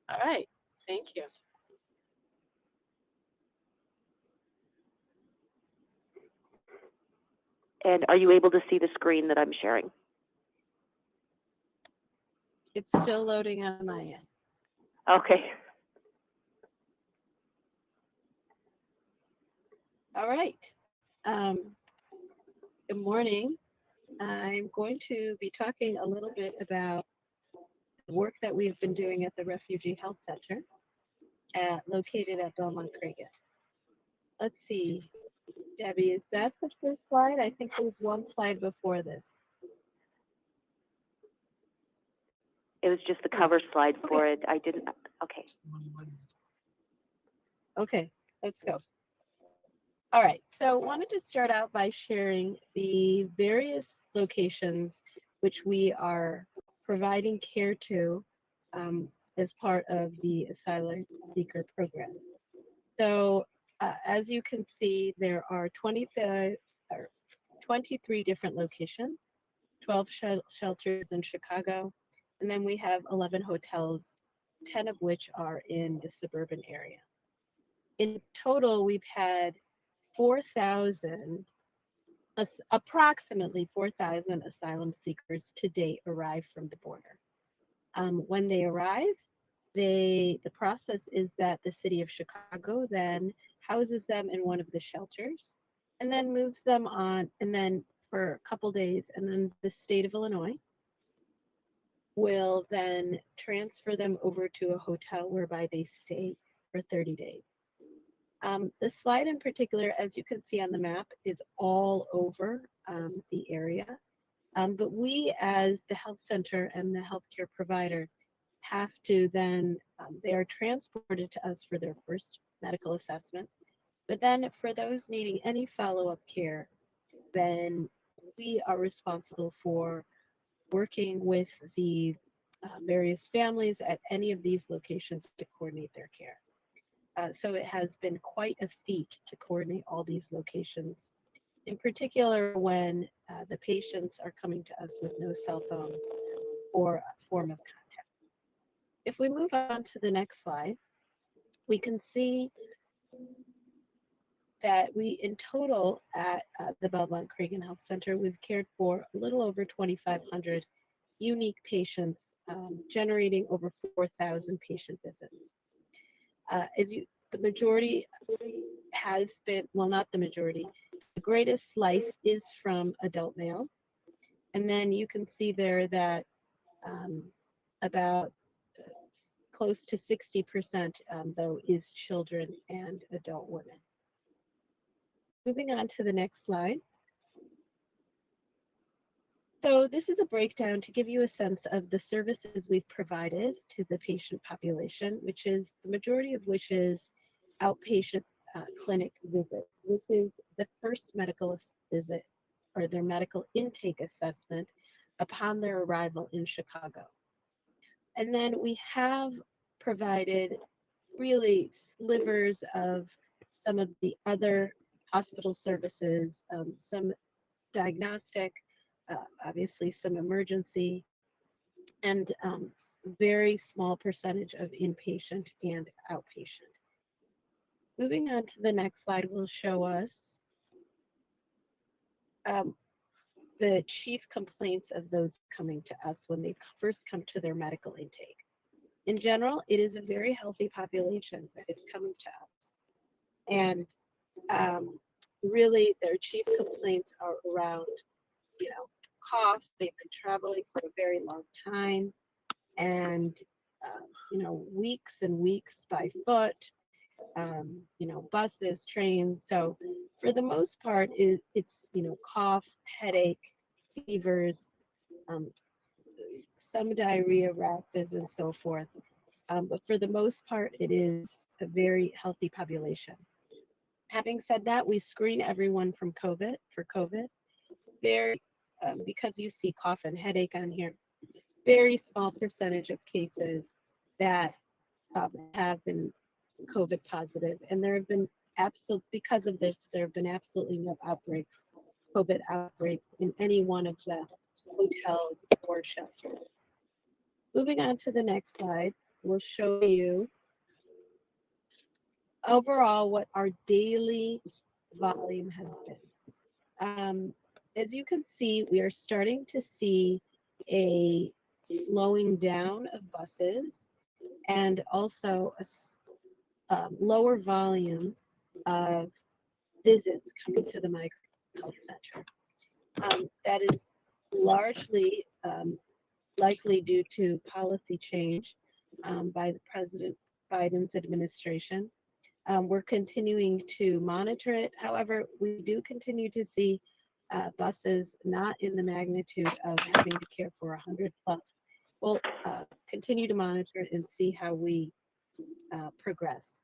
All right. Thank you. And are you able to see the screen that I'm sharing? It's still loading on my end. Okay. All right. Good morning. I'm going to be talking a little bit about the work that we have been doing at the Refugee Health Center located at Belmont Cragen. Let's see, Debbie, is that the first slide? I think there's one slide before this. It was just the cover slide for it. I didn't, okay. Okay, let's go. All right, so wanted to start out by sharing the various locations which we are providing care to as part of the asylum seeker program. So as you can see, there are 23 different locations, 12 shelters in Chicago, and then we have 11 hotels, 10 of which are in the suburban area. In total, we've had approximately 4,000 asylum seekers to date arrive from the border. When they arrive, the process is that the city of Chicago then houses them in one of the shelters and then moves them on, and then for a couple days, and then the state of Illinois will then transfer them over to a hotel whereby they stay for 30 days. The slide in particular, as you can see on the map, is all over the area. But we, as the health center and the healthcare provider, have to then, they are transported to us for their first medical assessment. But then for those needing any follow-up care, then we are responsible for working with the various families at any of these locations to coordinate their care. So it has been quite a feat to coordinate all these locations, in particular when the patients are coming to us with no cell phones or a form of contact. If we move on to the next slide, we can see that we, in total at the Belmont Cragen Health Center, we've cared for a little over 2,500 unique patients, generating over 4,000 patient visits. The majority has been, well, not the majority, the greatest slice is from adult male. And then you can see there that about close to 60% though is children and adult women. Moving on to the next slide. So this is a breakdown to give you a sense of the services we've provided to the patient population, which is the majority of which is outpatient clinic visit, which is the first medical visit or their medical intake assessment upon their arrival in Chicago. And then we have provided really slivers of some of the other hospital services, some diagnostic, obviously some emergency, and very small percentage of inpatient and outpatient. Moving on to the next slide will show us the chief complaints of those coming to us when they first come to their medical intake. In general, it is a very healthy population that is coming to us. And really their chief complaints are around, cough. They've been traveling for a very long time and, weeks and weeks by foot, buses, trains. So for the most part, it's, cough, headache, fevers, some diarrhea, rapids, and so forth. But for the most part, it is a very healthy population. Having said that, we screen everyone for COVID. Because you see cough and headache on here, very small percentage of cases that have been COVID positive, and there have been because of this, there have been absolutely no COVID outbreaks in any one of the hotels or shelters. Moving on to the next slide, we'll show you overall what our daily volume has been. As you can see, we are starting to see a slowing down of buses and also lower volumes of visits coming to the Migrant Health Center. That is largely likely due to policy change by the President Biden's administration. We're continuing to monitor it. However, we do continue to see buses not in the magnitude of having to care for 100 plus. We'll continue to monitor it and see how we progress.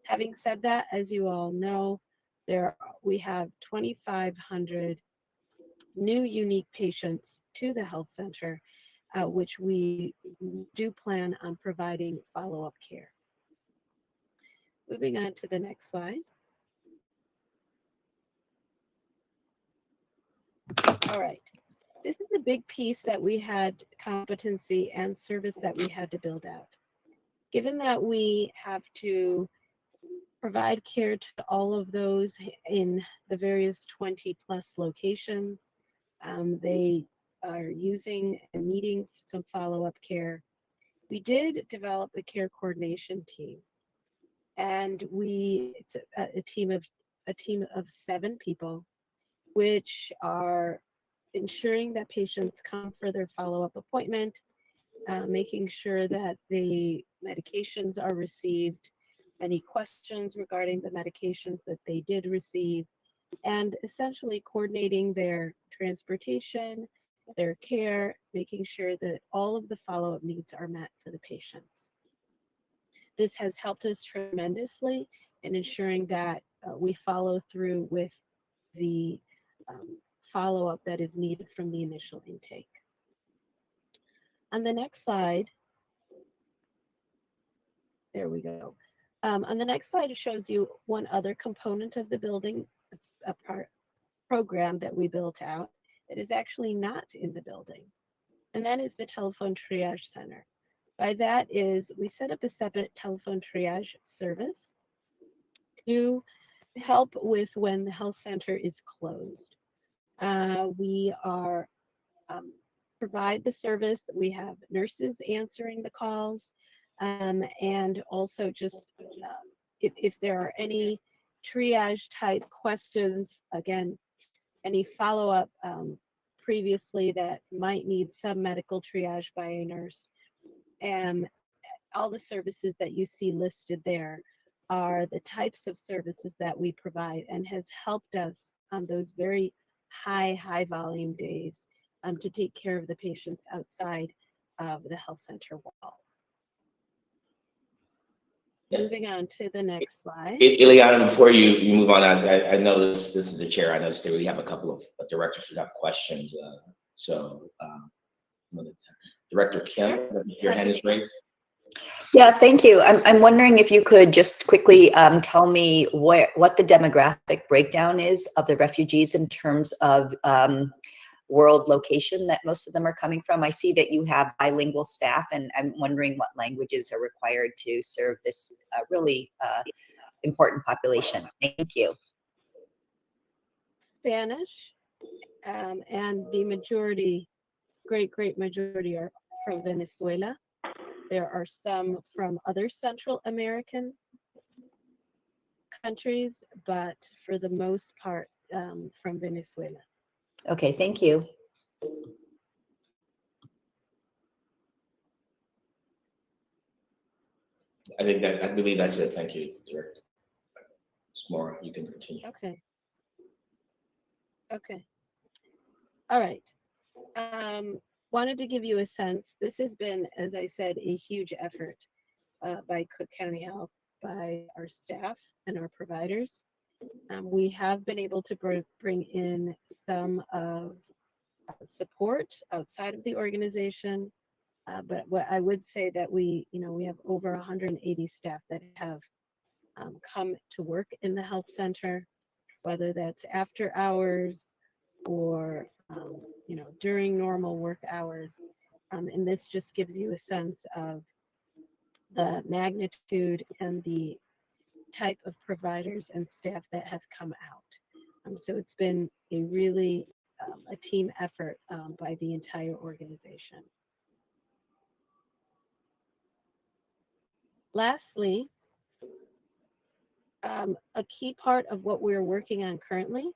Having said that, as you all know, we have 2,500 new unique patients to the health center, which we do plan on providing follow-up care. Moving on to the next slide. All right, this is a big piece that we had competency and service that we had to build out. Given that we have to provide care to all of those in the various 20 plus locations, they are using and needing some follow-up care. We did develop a care coordination team, and it's a team of 7 people, which are ensuring that patients come for their follow-up appointment, making sure that the medications are received, any questions regarding the medications that they did receive, and essentially coordinating their transportation, their care, making sure that all of the follow-up needs are met for the patients. This has helped us tremendously in ensuring that we follow through with the follow-up that is needed from the initial intake. On the next slide, there we go. On the next slide, it shows you one other component of the building, a program that we built out that is actually not in the building, and that is the telephone triage center. By that is, we set up a separate telephone triage service to help with when the health center is closed. We are provide the service. We have nurses answering the calls, and also just if there are any triage type questions, again, any follow-up previously that might need some medical triage by a nurse. And all the services that you see listed there are the types of services that we provide, and has helped us on those very high volume days to take care of the patients outside of the health center walls. Moving on to the next slide. Ileana, before you move on, I know this is the chair. I noticed that we have a couple of directors who have questions. Director Kim, your hand is raised. Yeah, thank you. I'm wondering if you could just quickly tell me what the demographic breakdown is of the refugees in terms of world location that most of them are coming from. I see that you have bilingual staff, and I'm wondering what languages are required to serve this really important population. Thank you. Spanish, and the majority, great majority are from Venezuela. There are some from other Central American countries, but for the most part, from Venezuela. Okay, thank you. I believe that's it. Thank you, Director. Smora, you can continue. Okay. Okay. All right. Wanted to give you a sense. This has been, as I said, a huge effort by Cook County Health, by our staff and our providers. We have been able to bring in some of support outside of the organization, but what I would say that we have over 180 staff that have come to work in the health center, whether that's after hours or during normal work hours. And this just gives you a sense of the magnitude and the type of providers and staff that have come out. So it's been a really a team effort by the entire organization. Lastly, a key part of what we're working on currently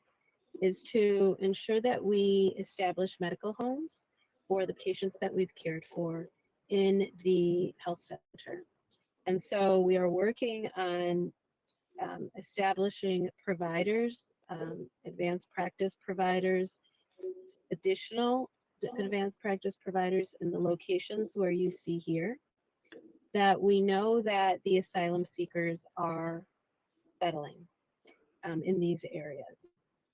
is to ensure that we establish medical homes for the patients that we've cared for in the health center. And so we are working on establishing providers, advanced practice providers, additional advanced practice providers in the locations where you see here, that we know that the asylum seekers are settling in these areas.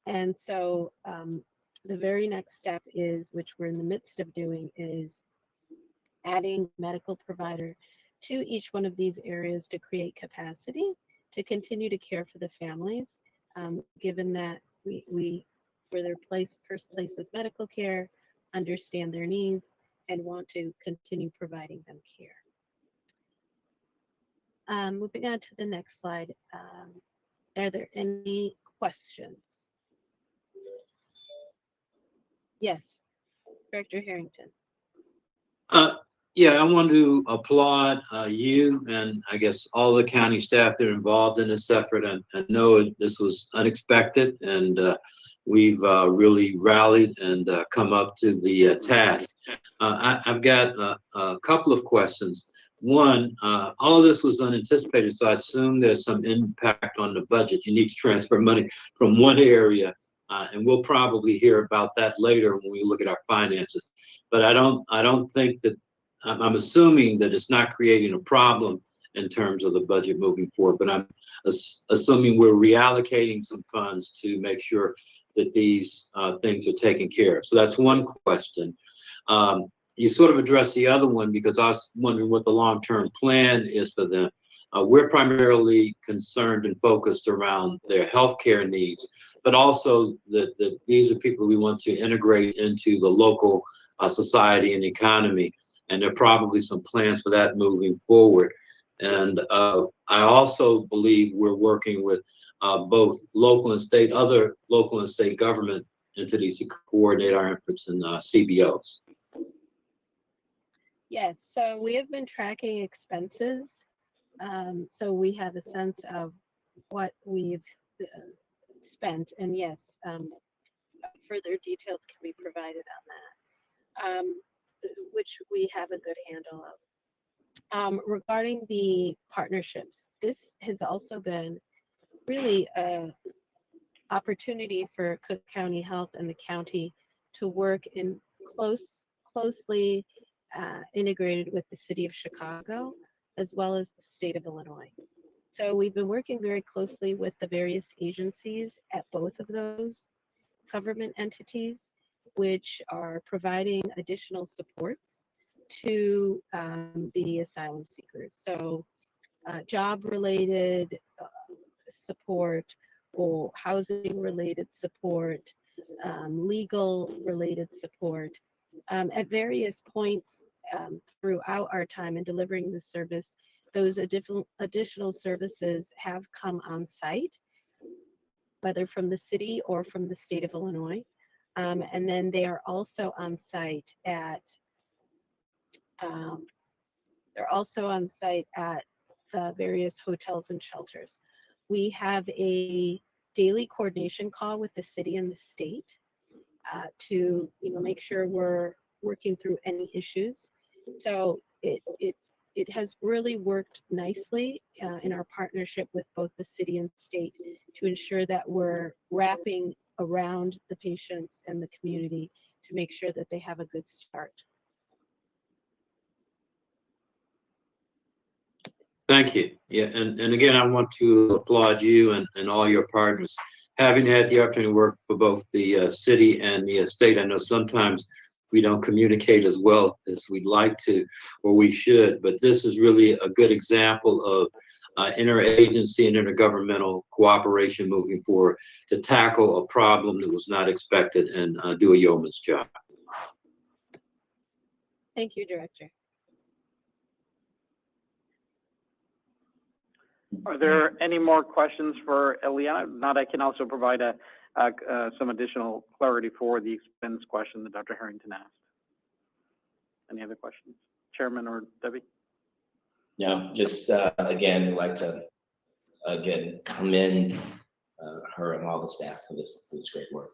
And so the very next step is, which we're in the midst of doing, is adding medical provider to each one of these areas to create capacity to continue to care for the families, given that we're their first place of medical care, understand their needs, and want to continue providing them care. Moving on to the next slide. Are there any questions? Yes, Director Harrington. Yeah, I want to applaud you and I guess all the county staff that are involved in this effort. And I know this was unexpected, and we've really rallied and come up to the task. I've got a couple of questions. One, all of this was unanticipated, so I assume there's some impact on the budget. You need to transfer money from one area, and we'll probably hear about that later when we look at our finances. But I don't think that, I'm assuming that it's not creating a problem in terms of the budget moving forward, but I'm assuming we're reallocating some funds to make sure that these things are taken care of. So that's one question. You sort of addressed the other one because I was wondering what the long-term plan is for them. We're primarily concerned and focused around their healthcare needs, but also that these are people we want to integrate into the local society and economy. And there are probably some plans for that moving forward. And I also believe we're working with both local and state, other local and state government entities to coordinate our efforts in CBOs. Yes, so we have been tracking expenses. So we have a sense of what we've spent, and yes, further details can be provided on that, which we have a good handle of. Regarding the partnerships, this has also been really an opportunity for Cook County Health and the county to work in closely integrated with the city of Chicago as well as the state of Illinois. So we've been working very closely with the various agencies at both of those government entities, which are providing additional supports to the asylum seekers. So job-related support or housing-related support, legal-related support. At various points throughout our time in delivering this service, those additional services have come on site, whether from the city or from the state of Illinois. And then they are also on site at the various hotels and shelters. We have a daily coordination call with the city and the state to make sure we're working through any issues. So it has really worked nicely in our partnership with both the city and state to ensure that we're wrapping around the patients and the community to make sure that they have a good start. Thank you. Yeah, and again, I want to applaud you and all your partners. Having had the opportunity to work for both the city and the state, I know sometimes we don't communicate as well as we'd like to, or we should, but this is really a good example of interagency and intergovernmental cooperation moving forward to tackle a problem that was not expected and do a yeoman's job. Thank you, Director. Are there any more questions for Eliana? If not, I can also provide some additional clarity for the expense question that Dr. Harrington asked. Any other questions? Chairman or Debbie? No, just again, I'd like to again commend her and all the staff for this great work.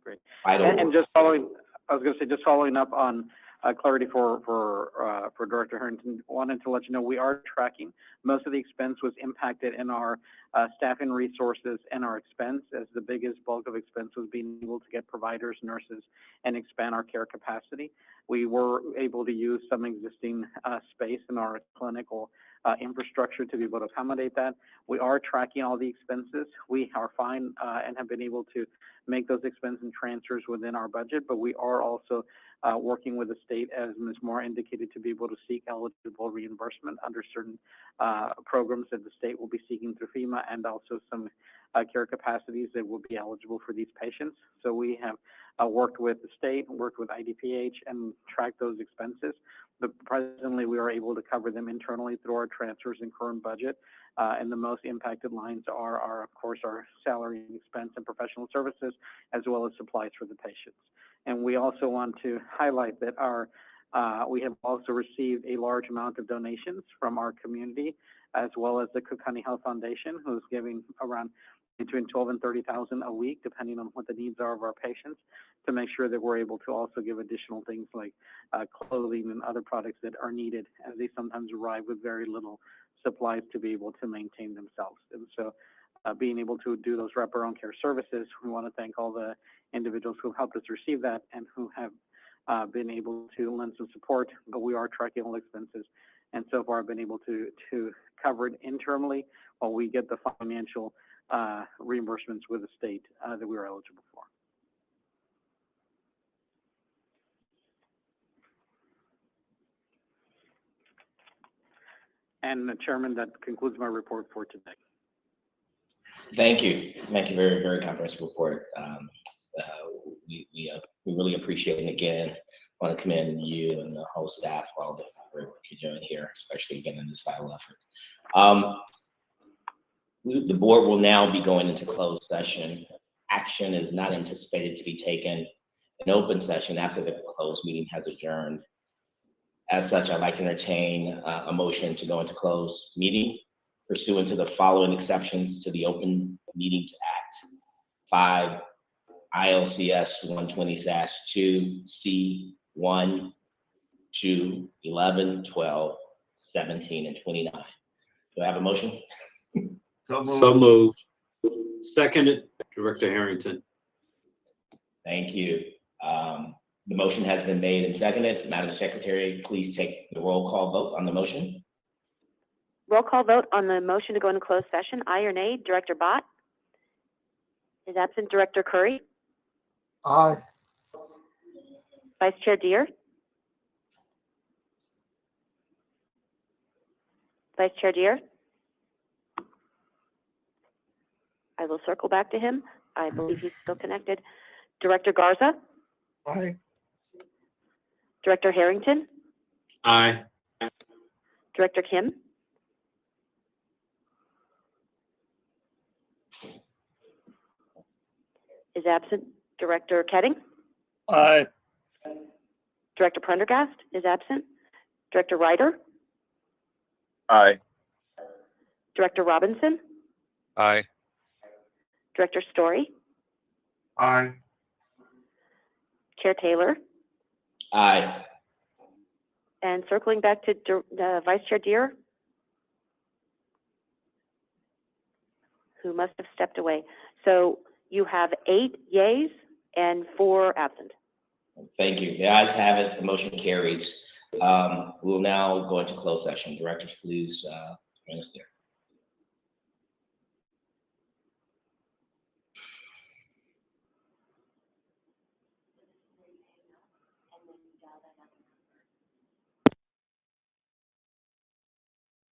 Great. Vital And work. just following, I was going to say, just following up on clarity for Director Harrington, wanted to let you know we are tracking. Most of the expense was impacted in our staffing resources and our expense, as the biggest bulk of expense was being able to get providers, nurses, and expand our care capacity. We were able to use some existing space in our clinical infrastructure to be able to accommodate that. We are tracking all the expenses. We are fine and have been able to make those expense and transfers within our budget, but we are also working with the state, as Ms. Moore indicated, to be able to seek eligible reimbursement under certain programs that the state will be seeking through FEMA, and also some care capacities that will be eligible for these patients. So we have worked with the state, worked with IDPH, and tracked those expenses. But presently, we are able to cover them internally through our transfers and current budget. And the most impacted lines are, of course, our salary and expense and professional services, as well as supplies for the patients. And we also want to highlight that we have also received a large amount of donations from our community, as well as the Cook County Health Foundation, who's giving around between $12,000 and $30,000 a week, depending on what the needs are of our patients, to make sure that we're able to also give additional things like clothing and other products that are needed, as they sometimes arrive with very little supplies to be able to maintain themselves. And so being able to do those wraparound care services, we want to thank all the individuals who have helped us receive that and who have been able to lend some support, but we are tracking all expenses. And so far, I've been able to cover it internally while we get the financial reimbursements with the state that we are eligible for. And Chairman, that concludes my report for today. Thank you. Thank you. Very, very comprehensive report. We really appreciate it. And again, want to commend you and the whole staff for all the great work you're doing here, especially again in this vital effort. The board will now be going into closed session. Action is not anticipated to be taken in open session after the closed meeting has adjourned. As such, I'd like to entertain a motion to go into closed meeting pursuant to the following exceptions to the Open Meetings Act: 5 ILCS 120-2 C1, 2, 11, 12, 17, and 29. Do I have a motion? So moved. Seconded, Director Harrington. Thank you. The motion has been made and seconded. Madam Secretary, please take the roll call vote on the motion. Roll call vote on the motion to go into closed session. Aye or nay? Director Bott is absent. Director Curry? Aye. Vice Chair Deere? Vice Chair Deere? I will circle back to him. I believe he's still connected. Director Garza? Aye. Director Harrington? Aye. Director Kim? Is absent. Director Ketting? Aye. Director Prendergast is absent. Director Ryder? Aye. Director Robinson? Aye. Director Story? Aye. Chair Taylor? Aye. And circling back to Vice Chair Deere, who must have stepped away. So you have 8 yeas and 4 absent. Thank you. The ayes have it. The motion carries. We'll now go into closed session. Directors, please bring us there.